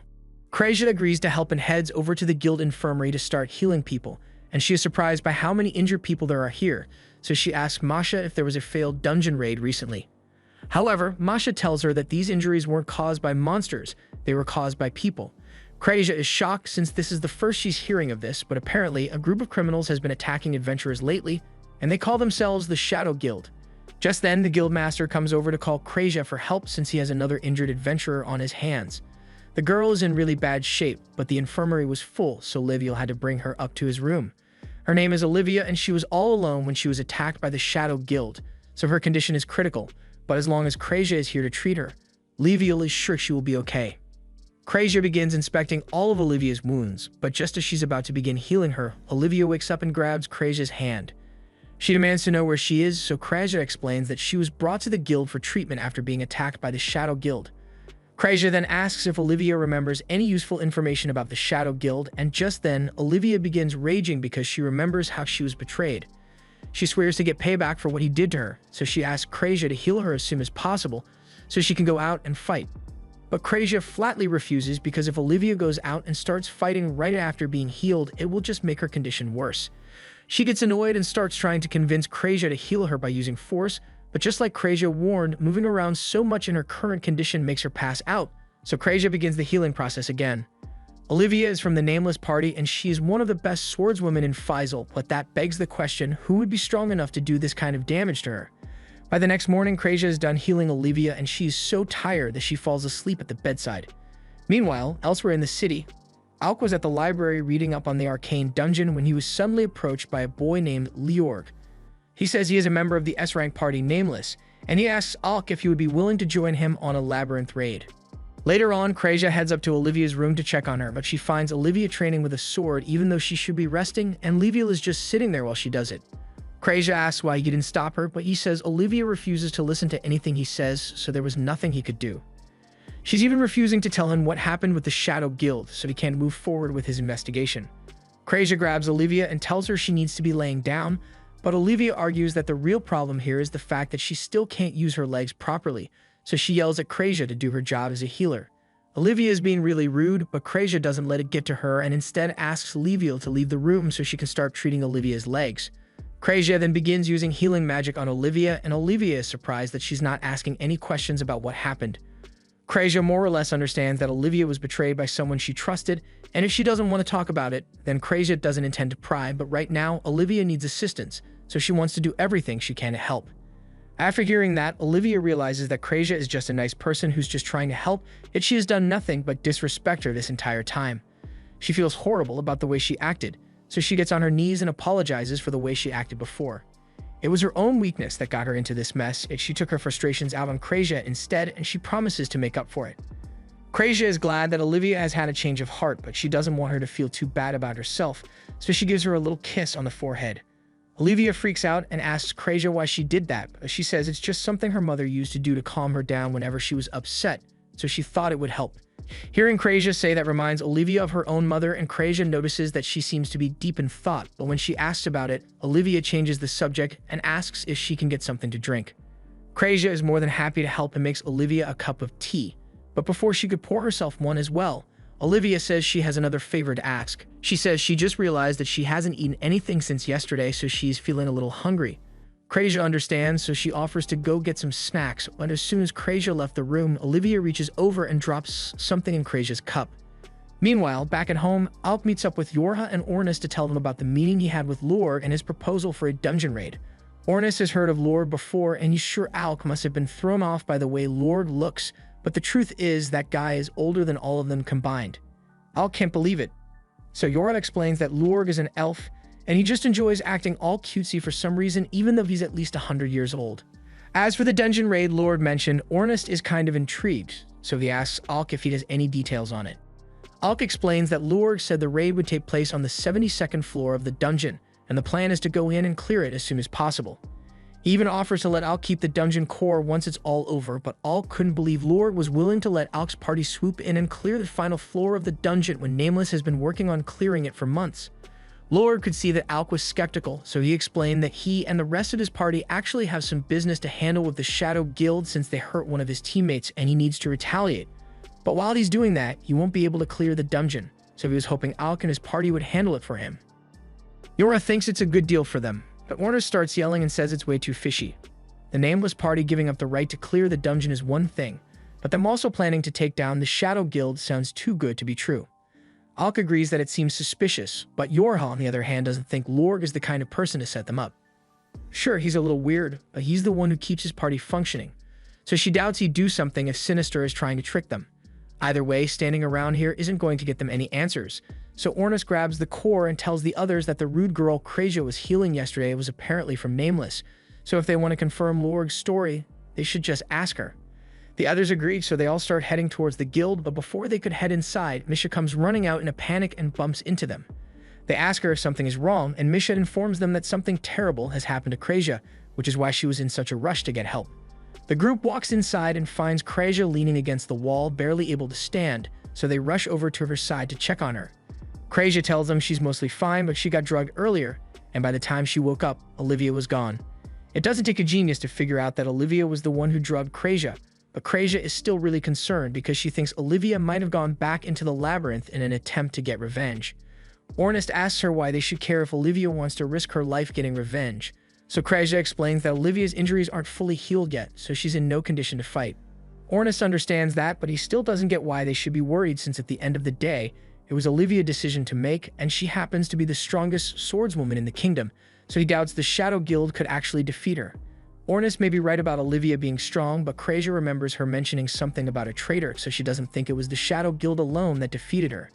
Krasia agrees to help and heads over to the guild infirmary to start healing people, and she is surprised by how many injured people there are here, so she asks Masha if there was a failed dungeon raid recently. However, Masha tells her that these injuries weren't caused by monsters, they were caused by people. Krasia is shocked since this is the first she's hearing of this, but apparently a group of criminals has been attacking adventurers lately, and they call themselves the Shadow Guild. Just then, the guildmaster comes over to call Krasia for help since he has another injured adventurer on his hands. The girl is in really bad shape, but the infirmary was full, so Liviel had to bring her up to his room. Her name is Olivia, and she was all alone when she was attacked by the Shadow Guild, so her condition is critical, but as long as Krasia is here to treat her, Liviel is sure she will be okay. Krasia begins inspecting all of Olivia's wounds, but just as she's about to begin healing her, Olivia wakes up and grabs Krasia's hand. She demands to know where she is, so Krasia explains that she was brought to the guild for treatment after being attacked by the Shadow Guild. Krasia then asks if Olivia remembers any useful information about the Shadow Guild, and just then, Olivia begins raging because she remembers how she was betrayed. She swears to get payback for what he did to her, so she asks Krasia to heal her as soon as possible so she can go out and fight. But Krasia flatly refuses because if Olivia goes out and starts fighting right after being healed, it will just make her condition worse. She gets annoyed and starts trying to convince Krasia to heal her by using force, but just like Krasia warned, moving around so much in her current condition makes her pass out, so Krasia begins the healing process again. Olivia is from the Nameless Party, and she is one of the best swordswomen in Faisal, but that begs the question, who would be strong enough to do this kind of damage to her? By the next morning, Krasia is done healing Olivia, and she is so tired that she falls asleep at the bedside. Meanwhile, elsewhere in the city, Alk was at the library reading up on the arcane dungeon when he was suddenly approached by a boy named Leorg. He says he is a member of the S-rank party Nameless, and he asks Alk if he would be willing to join him on a labyrinth raid. Later on, Krasia heads up to Olivia's room to check on her, but she finds Olivia training with a sword even though she should be resting, and Liviel is just sitting there while she does it. Krasia asks why he didn't stop her, but he says Olivia refuses to listen to anything he says, so there was nothing he could do. She's even refusing to tell him what happened with the Shadow Guild, so he can't move forward with his investigation. Krasia grabs Olivia and tells her she needs to be laying down, but Olivia argues that the real problem here is the fact that she still can't use her legs properly, so she yells at Krasia to do her job as a healer. Olivia is being really rude, but Krasia doesn't let it get to her and instead asks Liviel to leave the room so she can start treating Olivia's legs. Krasia then begins using healing magic on Olivia, and Olivia is surprised that she's not asking any questions about what happened. Krasia more or less understands that Olivia was betrayed by someone she trusted, and if she doesn't want to talk about it, then Krasia doesn't intend to pry, but right now, Olivia needs assistance, so she wants to do everything she can to help. After hearing that, Olivia realizes that Krasia is just a nice person who's just trying to help, yet she has done nothing but disrespect her this entire time. She feels horrible about the way she acted, so she gets on her knees and apologizes for the way she acted before. It was her own weakness that got her into this mess, yet she took her frustrations out on Krasia instead, and she promises to make up for it. Krasia is glad that Olivia has had a change of heart, but she doesn't want her to feel too bad about herself, so she gives her a little kiss on the forehead. Olivia freaks out and asks Krasia why she did that, but she says it's just something her mother used to do to calm her down whenever she was upset, so she thought it would help. Hearing Krasia say that reminds Olivia of her own mother, and Krasia notices that she seems to be deep in thought, but when she asks about it, Olivia changes the subject and asks if she can get something to drink. Krasia is more than happy to help and makes Olivia a cup of tea, but before she could pour herself one as well, Olivia says she has another favor to ask. She says she just realized that she hasn't eaten anything since yesterday, so she's feeling a little hungry. Krasia understands, so she offers to go get some snacks, but as soon as Krasia left the room, Olivia reaches over and drops something in Krasia's cup. Meanwhile, back at home, Alk meets up with Yorha and Ornis to tell them about the meeting he had with Lorg and his proposal for a dungeon raid. Ornis has heard of Lorg before, and he's sure Alk must have been thrown off by the way Lorg looks, but the truth is that guy is older than all of them combined. Alk can't believe it. So Yorha explains that Lorg is an elf, and he just enjoys acting all cutesy for some reason, even though he's at least 100 years old. As for the dungeon raid Lord mentioned, Ornis is kind of intrigued, so he asks Alk if he has any details on it. Alk explains that Lorg said the raid would take place on the 72nd floor of the dungeon, and the plan is to go in and clear it as soon as possible. He even offers to let Alk keep the dungeon core once it's all over, but Alk couldn't believe Lord was willing to let Alk's party swoop in and clear the final floor of the dungeon when Nameless has been working on clearing it for months. Lord could see that Alk was skeptical, so he explained that he and the rest of his party actually have some business to handle with the Shadow Guild since they hurt one of his teammates and he needs to retaliate. But while he's doing that, he won't be able to clear the dungeon, so he was hoping Alk and his party would handle it for him. Yora thinks it's a good deal for them, but Warner starts yelling and says it's way too fishy. The Nameless party giving up the right to clear the dungeon is one thing, but them also planning to take down the Shadow Guild sounds too good to be true. Alk agrees that it seems suspicious, but Yorha, on the other hand, doesn't think Lorg is the kind of person to set them up. Sure, he's a little weird, but he's the one who keeps his party functioning, so she doubts he'd do something if Sinister is trying to trick them. Either way, standing around here isn't going to get them any answers, so Ornis grabs the core and tells the others that the rude girl Krasia was healing yesterday was apparently from Nameless, so if they want to confirm Lorg's story, they should just ask her. The others agree, so they all start heading towards the guild, but before they could head inside, Misha comes running out in a panic and bumps into them. They ask her if something is wrong, and Misha informs them that something terrible has happened to Krasia, which is why she was in such a rush to get help. The group walks inside and finds Krasia leaning against the wall, barely able to stand, so they rush over to her side to check on her. Krasia tells them she's mostly fine, but she got drugged earlier, and by the time she woke up, Olivia was gone. It doesn't take a genius to figure out that Olivia was the one who drugged Krasia, but Krasia is still really concerned because she thinks Olivia might have gone back into the labyrinth in an attempt to get revenge. Ornist asks her why they should care if Olivia wants to risk her life getting revenge, so Krasia explains that Olivia's injuries aren't fully healed yet, so she's in no condition to fight. Ornist understands that, but he still doesn't get why they should be worried since at the end of the day, it was Olivia's decision to make, and she happens to be the strongest swordswoman in the kingdom, so he doubts the Shadow Guild could actually defeat her. Ornis may be right about Olivia being strong, but Krasia remembers her mentioning something about a traitor, so she doesn't think it was the Shadow Guild alone that defeated her.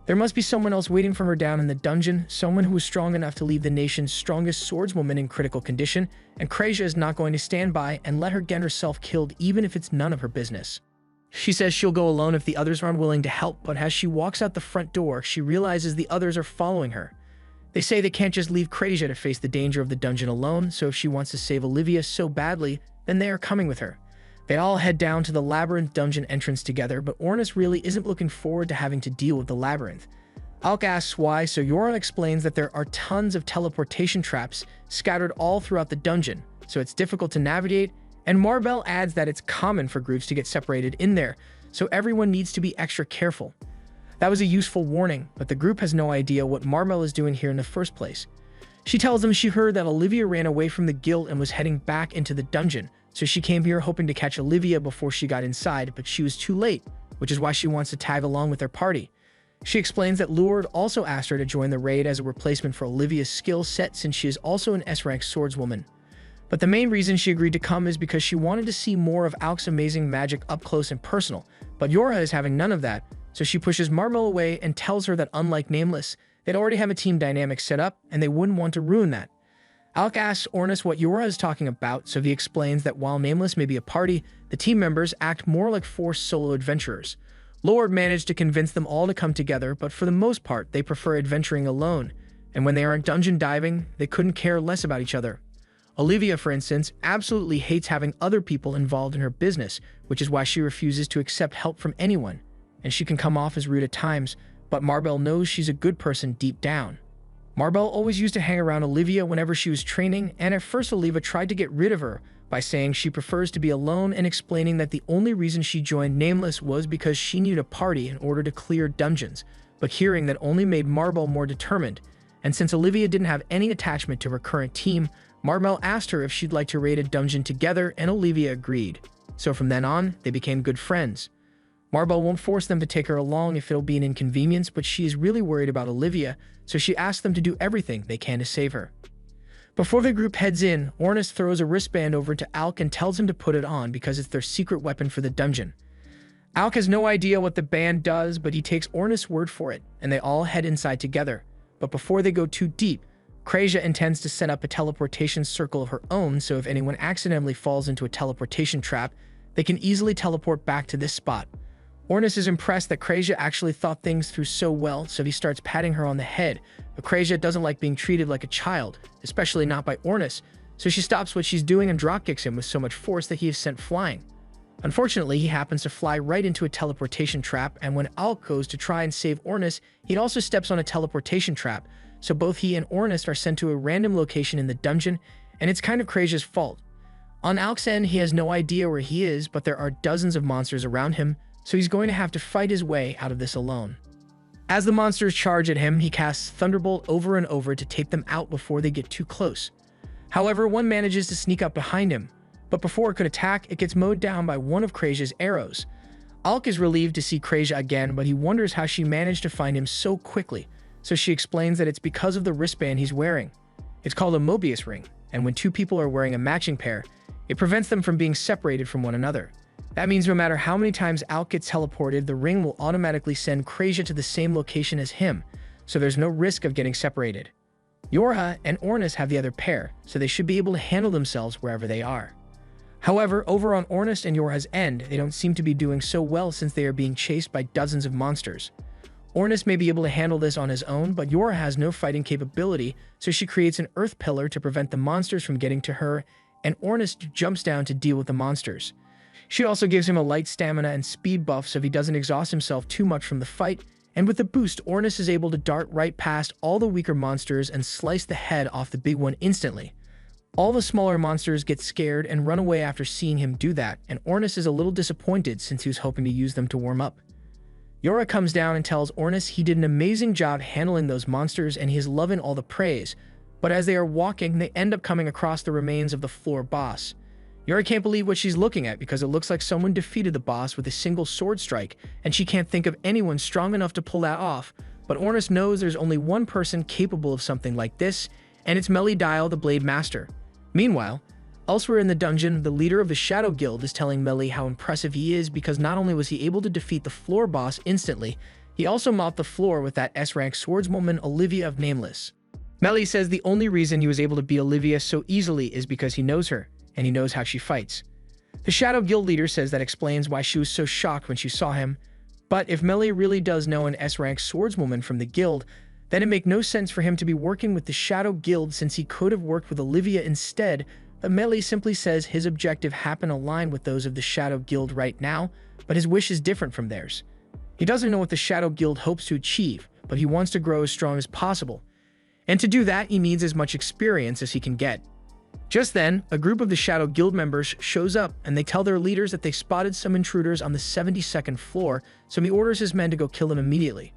There must be someone else waiting for her down in the dungeon, someone who was strong enough to leave the nation's strongest swordswoman in critical condition, and Krasia is not going to stand by and let her get herself killed even if it's none of her business. She says she'll go alone if the others are unwilling to help, but as she walks out the front door, she realizes the others are following her. They say they can't just leave Krasia to face the danger of the dungeon alone, so if she wants to save Olivia so badly, then they are coming with her. They all head down to the labyrinth dungeon entrance together, but Ornis really isn't looking forward to having to deal with the labyrinth. Alk asks why, so Yoran explains that there are tons of teleportation traps scattered all throughout the dungeon, so it's difficult to navigate, and Marbell adds that it's common for groups to get separated in there, so everyone needs to be extra careful. That was a useful warning, but the group has no idea what Marbell is doing here in the first place. She tells them she heard that Olivia ran away from the guild and was heading back into the dungeon, so she came here hoping to catch Olivia before she got inside, but she was too late, which is why she wants to tag along with their party. She explains that Lured also asked her to join the raid as a replacement for Olivia's skill set since she is also an S-rank swordswoman. But the main reason she agreed to come is because she wanted to see more of Alk's amazing magic up close and personal, but Yorha is having none of that, so she pushes Marmel away and tells her that unlike Nameless, they'd already have a team dynamic set up and they wouldn't want to ruin that. Alk asks Ornis what Yorha is talking about, so he explains that while Nameless may be a party, the team members act more like forced solo adventurers. Lord managed to convince them all to come together, but for the most part, they prefer adventuring alone, and when they aren't dungeon diving, they couldn't care less about each other. Olivia, for instance, absolutely hates having other people involved in her business, which is why she refuses to accept help from anyone, and she can come off as rude at times, but Marbell knows she's a good person deep down. Marbell always used to hang around Olivia whenever she was training, and at first Olivia tried to get rid of her by saying she prefers to be alone and explaining that the only reason she joined Nameless was because she needed a party in order to clear dungeons, but hearing that only made Marbell more determined, and since Olivia didn't have any attachment to her current team, Marbell asked her if she'd like to raid a dungeon together, and Olivia agreed. So from then on, they became good friends. Marbell won't force them to take her along if it'll be an inconvenience, but she is really worried about Olivia, so she asks them to do everything they can to save her. Before the group heads in, Ornis throws a wristband over to Alk and tells him to put it on because it's their secret weapon for the dungeon. Alk has no idea what the band does, but he takes Ornis' word for it, and they all head inside together. But before they go too deep, Krasia intends to set up a teleportation circle of her own, so if anyone accidentally falls into a teleportation trap, they can easily teleport back to this spot. Ornis is impressed that Krasia actually thought things through so well, so he starts patting her on the head, but Krasia doesn't like being treated like a child, especially not by Ornis, so she stops what she's doing and dropkicks him with so much force that he is sent flying. Unfortunately, he happens to fly right into a teleportation trap, and when Alk goes to try and save Ornis, he also steps on a teleportation trap, so both he and Ornis are sent to a random location in the dungeon, and it's kind of Krasia's fault. On Alk's end, he has no idea where he is, but there are dozens of monsters around him, so he's going to have to fight his way out of this alone. As the monsters charge at him, he casts Thunderbolt over and over to take them out before they get too close. However, one manages to sneak up behind him, but before it could attack, it gets mowed down by one of Krasia's arrows. Alk is relieved to see Krasia again, but he wonders how she managed to find him so quickly, so she explains that it's because of the wristband he's wearing. It's called a Mobius ring, and when two people are wearing a matching pair, it prevents them from being separated from one another. That means no matter how many times Alk gets teleported, the ring will automatically send Krasia to the same location as him, so there's no risk of getting separated. Yorha and Ornis have the other pair, so they should be able to handle themselves wherever they are. However, over on Ornis and Yorha's end, they don't seem to be doing so well since they are being chased by dozens of monsters. Ornis may be able to handle this on his own, but Yorha has no fighting capability, so she creates an earth pillar to prevent the monsters from getting to her, and Ornis jumps down to deal with the monsters. She also gives him a light stamina and speed buff so he doesn't exhaust himself too much from the fight, and with the boost, Ornis is able to dart right past all the weaker monsters and slice the head off the big one instantly. All the smaller monsters get scared and run away after seeing him do that, and Ornis is a little disappointed since he was hoping to use them to warm up. Yorha comes down and tells Ornis he did an amazing job handling those monsters and he is loving all the praise, but as they are walking, they end up coming across the remains of the floor boss. Yorha can't believe what she's looking at because it looks like someone defeated the boss with a single sword strike, and she can't think of anyone strong enough to pull that off, but Ornis knows there's only one person capable of something like this, and it's Melly the Blade Master. Meanwhile, elsewhere in the dungeon, the leader of the Shadow Guild is telling Melly how impressive he is because not only was he able to defeat the floor boss instantly, he also mopped the floor with that S-rank swordswoman Olivia of Nameless. Melly says the only reason he was able to beat Olivia so easily is because he knows her, and he knows how she fights. The Shadow Guild leader says that explains why she was so shocked when she saw him, but if Melly really does know an S-rank swordswoman from the guild, then it makes no sense for him to be working with the Shadow Guild since he could have worked with Olivia instead, but Melly simply says his objective happen align with those of the Shadow Guild right now, but his wish is different from theirs. He doesn't know what the Shadow Guild hopes to achieve, but he wants to grow as strong as possible, and to do that he needs as much experience as he can get. Just then, a group of the Shadow Guild members shows up and they tell their leaders that they spotted some intruders on the 72nd floor, so he orders his men to go kill them immediately.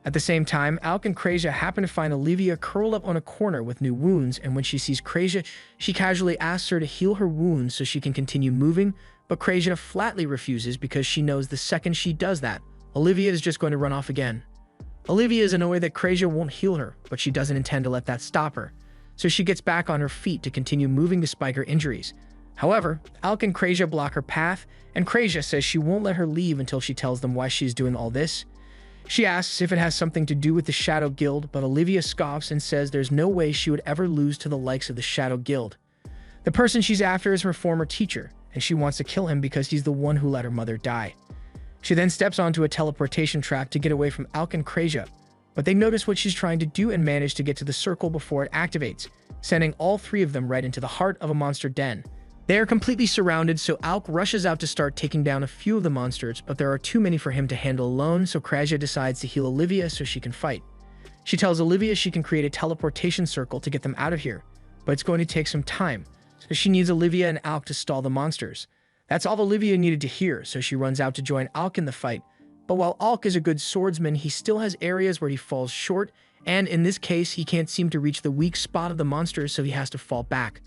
At the same time, Alk and Krasia happen to find Olivia curled up on a corner with new wounds, and when she sees Krasia, she casually asks her to heal her wounds so she can continue moving, but Krasia flatly refuses because she knows the second she does that, Olivia is just going to run off again. Olivia is annoyed that Krasia won't heal her, but she doesn't intend to let that stop her, so she gets back on her feet to continue moving despite her injuries. However, Alk and Krasia block her path, and Krasia says she won't let her leave until she tells them why she's doing all this. She asks if it has something to do with the Shadow Guild, but Olivia scoffs and says there's no way she would ever lose to the likes of the Shadow Guild. The person she's after is her former teacher, and she wants to kill him because he's the one who let her mother die. She then steps onto a teleportation track to get away from Alk and Krasia, but they notice what she's trying to do and manage to get to the circle before it activates, sending all three of them right into the heart of a monster den. They are completely surrounded, so Alk rushes out to start taking down a few of the monsters, but there are too many for him to handle alone, so Krasia decides to heal Olivia so she can fight. She tells Olivia she can create a teleportation circle to get them out of here, but it's going to take some time, so she needs Olivia and Alk to stall the monsters. That's all Olivia needed to hear, so she runs out to join Alk in the fight. But while Alk is a good swordsman, he still has areas where he falls short, and in this case, he can't seem to reach the weak spot of the monsters, so he has to fall back.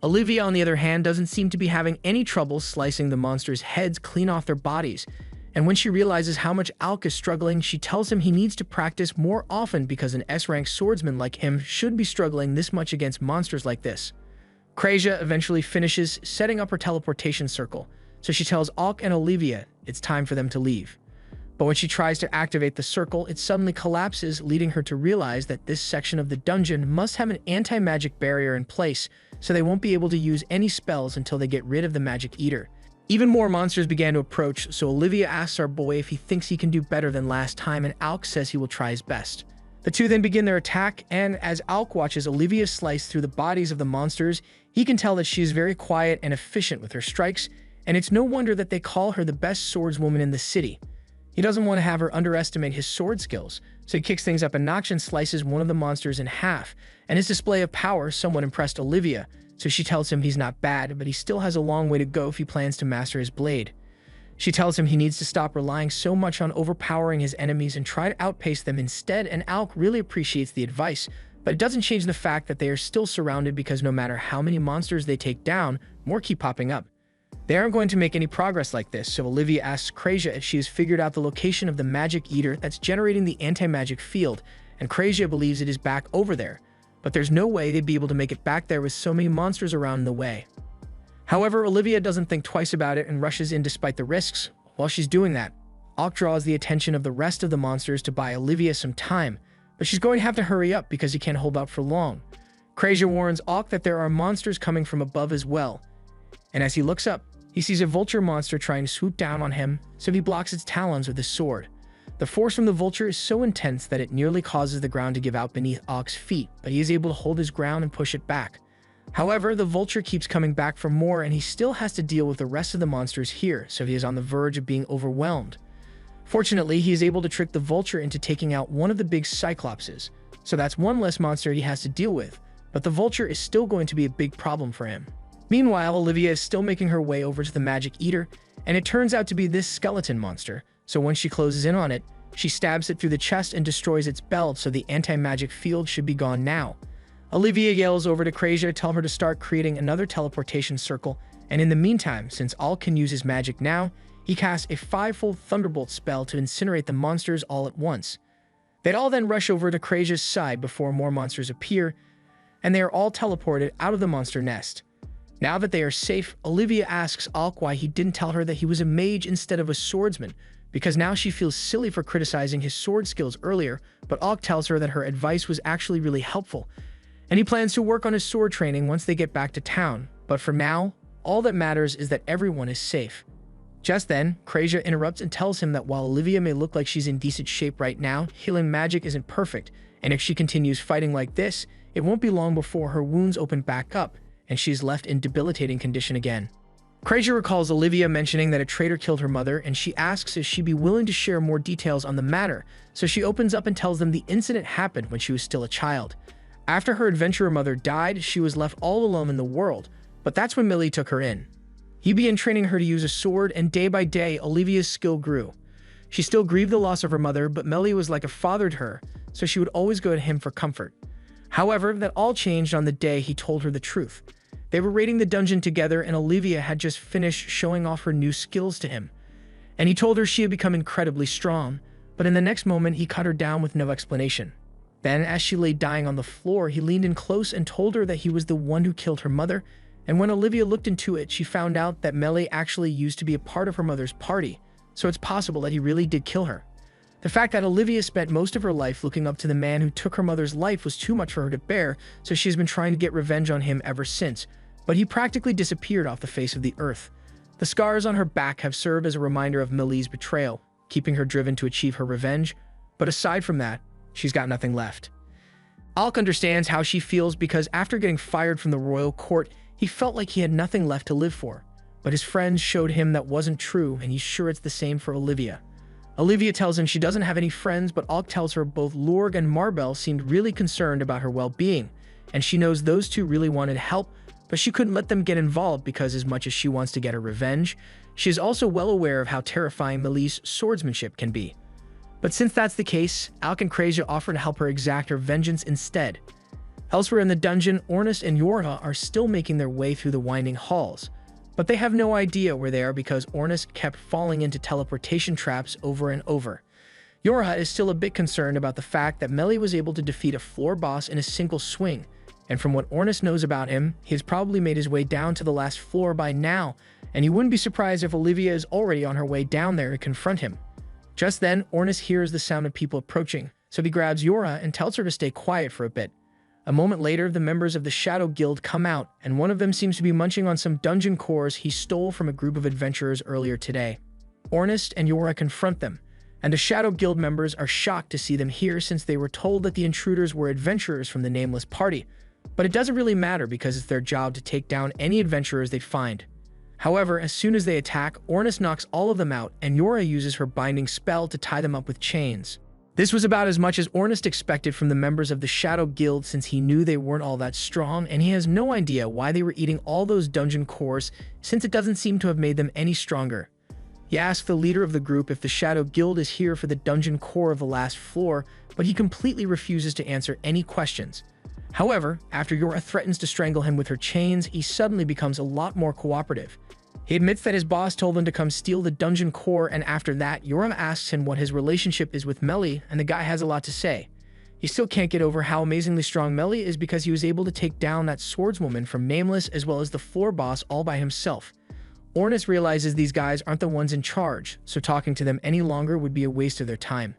Olivia, on the other hand, doesn't seem to be having any trouble slicing the monsters' heads clean off their bodies, and when she realizes how much Alk is struggling, she tells him he needs to practice more often because an S-rank swordsman like him should be struggling this much against monsters like this. Krasia eventually finishes setting up her teleportation circle, so she tells Alk and Olivia it's time for them to leave. But when she tries to activate the circle, it suddenly collapses, leading her to realize that this section of the dungeon must have an anti-magic barrier in place, so they won't be able to use any spells until they get rid of the magic eater. Even more monsters began to approach, so Olivia asks our boy if he thinks he can do better than last time, and Alk says he will try his best. The two then begin their attack, and as Alk watches Olivia slice through the bodies of the monsters, he can tell that she is very quiet and efficient with her strikes, and it's no wonder that they call her the best swordswoman in the city. He doesn't want to have her underestimate his sword skills, so he kicks things up a notch and slices one of the monsters in half, and his display of power somewhat impressed Olivia, so she tells him he's not bad, but he still has a long way to go if he plans to master his blade. She tells him he needs to stop relying so much on overpowering his enemies and try to outpace them instead, and Alk really appreciates the advice, but it doesn't change the fact that they are still surrounded because no matter how many monsters they take down, more keep popping up. They aren't going to make any progress like this, so Olivia asks Krasia if she has figured out the location of the magic eater that's generating the anti-magic field, and Krasia believes it is back over there, but there's no way they'd be able to make it back there with so many monsters around in the way. However, Olivia doesn't think twice about it and rushes in despite the risks. While she's doing that, Alk draws the attention of the rest of the monsters to buy Olivia some time, but she's going to have to hurry up because he can't hold out for long. Krasia warns Alk that there are monsters coming from above as well, and as he looks up, he sees a vulture monster trying to swoop down on him, so he blocks its talons with his sword. The force from the vulture is so intense that it nearly causes the ground to give out beneath Alk's feet, but he is able to hold his ground and push it back. However, the vulture keeps coming back for more, and he still has to deal with the rest of the monsters here, so he is on the verge of being overwhelmed. Fortunately, he is able to trick the vulture into taking out one of the big cyclopses, so that's one less monster he has to deal with, but the vulture is still going to be a big problem for him. Meanwhile, Olivia is still making her way over to the magic eater, and it turns out to be this skeleton monster, so when she closes in on it, she stabs it through the chest and destroys its belt, so the anti-magic field should be gone now. Olivia yells over to Krasia to tell her to start creating another teleportation circle, and in the meantime, since Alk can use his magic now, he casts a 5-fold thunderbolt spell to incinerate the monsters all at once. They'd all then rush over to Krasia's side before more monsters appear, and they are all teleported out of the monster nest. Now that they are safe, Olivia asks Alk why he didn't tell her that he was a mage instead of a swordsman, because now she feels silly for criticizing his sword skills earlier, but Alk tells her that her advice was actually really helpful, and he plans to work on his sword training once they get back to town. But for now, all that matters is that everyone is safe. Just then, Krasia interrupts and tells him that while Olivia may look like she's in decent shape right now, healing magic isn't perfect, and if she continues fighting like this, it won't be long before her wounds open back up, and she's left in debilitating condition again. Krasia recalls Olivia mentioning that a traitor killed her mother, and she asks if she'd be willing to share more details on the matter, so she opens up and tells them the incident happened when she was still a child. After her adventurer mother died, she was left all alone in the world, but that's when Millie took her in. He began training her to use a sword, and day by day, Olivia's skill grew. She still grieved the loss of her mother, but Millie was like a father to her, so she would always go to him for comfort. However, that all changed on the day he told her the truth. They were raiding the dungeon together, and Olivia had just finished showing off her new skills to him. And he told her she had become incredibly strong, but in the next moment, he cut her down with no explanation. Then, as she lay dying on the floor, he leaned in close and told her that he was the one who killed her mother, and when Olivia looked into it, she found out that Millie actually used to be a part of her mother's party, so it's possible that he really did kill her. The fact that Olivia spent most of her life looking up to the man who took her mother's life was too much for her to bear, so she's been trying to get revenge on him ever since, but he practically disappeared off the face of the earth. The scars on her back have served as a reminder of Millie's betrayal, keeping her driven to achieve her revenge, but aside from that, she's got nothing left. Alk understands how she feels because after getting fired from the royal court, he felt like he had nothing left to live for. But his friends showed him that wasn't true, and he's sure it's the same for Olivia. Olivia tells him she doesn't have any friends, but Alk tells her both Lorg and Marbel seemed really concerned about her well-being, and she knows those two really wanted help, but she couldn't let them get involved because as much as she wants to get her revenge, she is also well aware of how terrifying Millie's swordsmanship can be. But since that's the case, Alk and Krasia offer to help her exact her vengeance instead. Elsewhere in the dungeon, Ornus and Yorha are still making their way through the winding halls, but they have no idea where they are because Ornus kept falling into teleportation traps over and over. Yorha is still a bit concerned about the fact that Millie was able to defeat a floor boss in a single swing, and from what Ornus knows about him, he has probably made his way down to the last floor by now, and he wouldn't be surprised if Olivia is already on her way down there to confront him. Just then, Ornus hears the sound of people approaching, so he grabs Yorha and tells her to stay quiet for a bit. A moment later, the members of the Shadow Guild come out, and one of them seems to be munching on some dungeon cores he stole from a group of adventurers earlier today. Ornus and Yorha confront them, and the Shadow Guild members are shocked to see them here since they were told that the intruders were adventurers from the Nameless Party. But it doesn't really matter because it's their job to take down any adventurers they find. However, as soon as they attack, Ornis knocks all of them out, and Yora uses her binding spell to tie them up with chains. This was about as much as Ornis expected from the members of the Shadow Guild since he knew they weren't all that strong, and he has no idea why they were eating all those dungeon cores since it doesn't seem to have made them any stronger. He asks the leader of the group if the Shadow Guild is here for the dungeon core of the last floor, but he completely refuses to answer any questions. However, after Yora threatens to strangle him with her chains, he suddenly becomes a lot more cooperative. He admits that his boss told him to come steal the dungeon core, and after that, Yora asks him what his relationship is with Melly, and the guy has a lot to say. He still can't get over how amazingly strong Melly is because he was able to take down that swordswoman from Nameless as well as the floor boss all by himself. Ornis realizes these guys aren't the ones in charge, so talking to them any longer would be a waste of their time.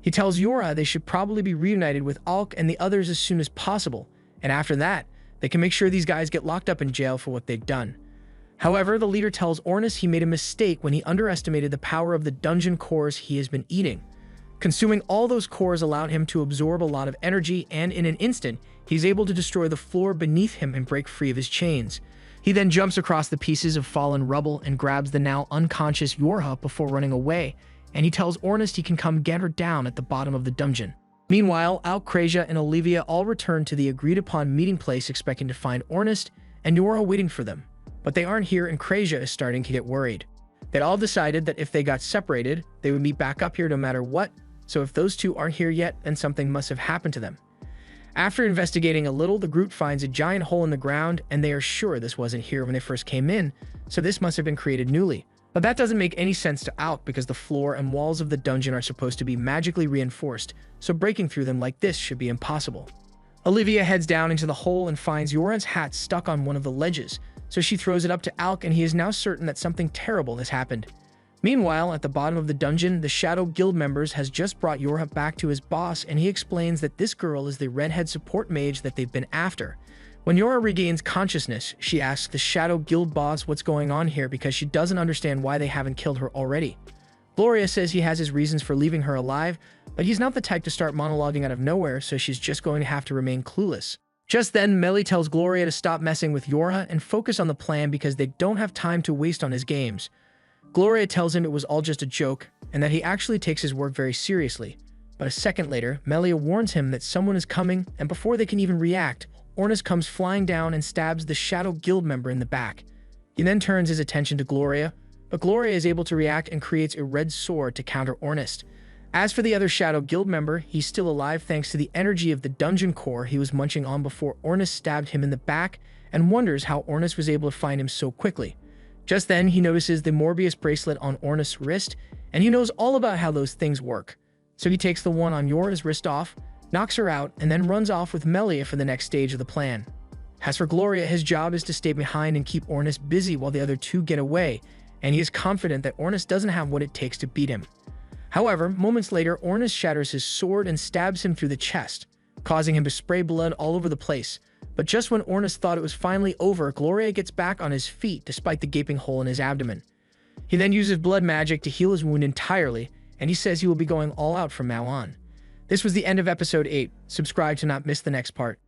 He tells Yora they should probably be reunited with Alk and the others as soon as possible, and after that, they can make sure these guys get locked up in jail for what they've done. However, the leader tells Ornis he made a mistake when he underestimated the power of the dungeon cores he has been eating. Consuming all those cores allowed him to absorb a lot of energy, and in an instant, he's able to destroy the floor beneath him and break free of his chains. He then jumps across the pieces of fallen rubble and grabs the now unconscious Yorha before running away, and he tells Ornis he can come get her down at the bottom of the dungeon. Meanwhile, Alcrasia and Olivia all return to the agreed-upon meeting place expecting to find Ornis and Yora waiting for them. But they aren't here, and Crasia is starting to get worried. They'd all decided that if they got separated, they would meet back up here no matter what, so if those two aren't here yet, then something must have happened to them. After investigating a little, the group finds a giant hole in the ground, and they are sure this wasn't here when they first came in, so this must have been created newly. But that doesn't make any sense to Alk because the floor and walls of the dungeon are supposed to be magically reinforced, so breaking through them like this should be impossible. Olivia heads down into the hole and finds Yoran's hat stuck on one of the ledges, so she throws it up to Alk, and he is now certain that something terrible has happened. Meanwhile, at the bottom of the dungeon, the Shadow Guild members has just brought Yora back to his boss, and he explains that this girl is the redhead support mage that they've been after. When Yora regains consciousness, she asks the Shadow Guild boss what's going on here because she doesn't understand why they haven't killed her already. Gloria says he has his reasons for leaving her alive, but he's not the type to start monologuing out of nowhere, so she's just going to have to remain clueless. Just then, Melly tells Gloria to stop messing with Yora and focus on the plan because they don't have time to waste on his games. Gloria tells him it was all just a joke and that he actually takes his work very seriously. But a second later, Melia warns him that someone is coming, and before they can even react, Ornis comes flying down and stabs the Shadow Guild member in the back. He then turns his attention to Gloria, but Gloria is able to react and creates a red sword to counter Ornis. As for the other Shadow Guild member, he's still alive thanks to the energy of the dungeon core he was munching on before Ornis stabbed him in the back, and wonders how Ornis was able to find him so quickly. Just then, he notices the Morbius bracelet on Ornis' wrist, and he knows all about how those things work. So he takes the one on Yora's wrist off, knocks her out, and then runs off with Melia for the next stage of the plan. As for Gloria, his job is to stay behind and keep Ornis busy while the other two get away, and he is confident that Ornis doesn't have what it takes to beat him. However, moments later, Ornis shatters his sword and stabs him through the chest, causing him to spray blood all over the place. But just when Ornis thought it was finally over, Gloria gets back on his feet despite the gaping hole in his abdomen. He then uses blood magic to heal his wound entirely, and he says he will be going all out from now on. This was the end of episode 8. Subscribe to not miss the next part.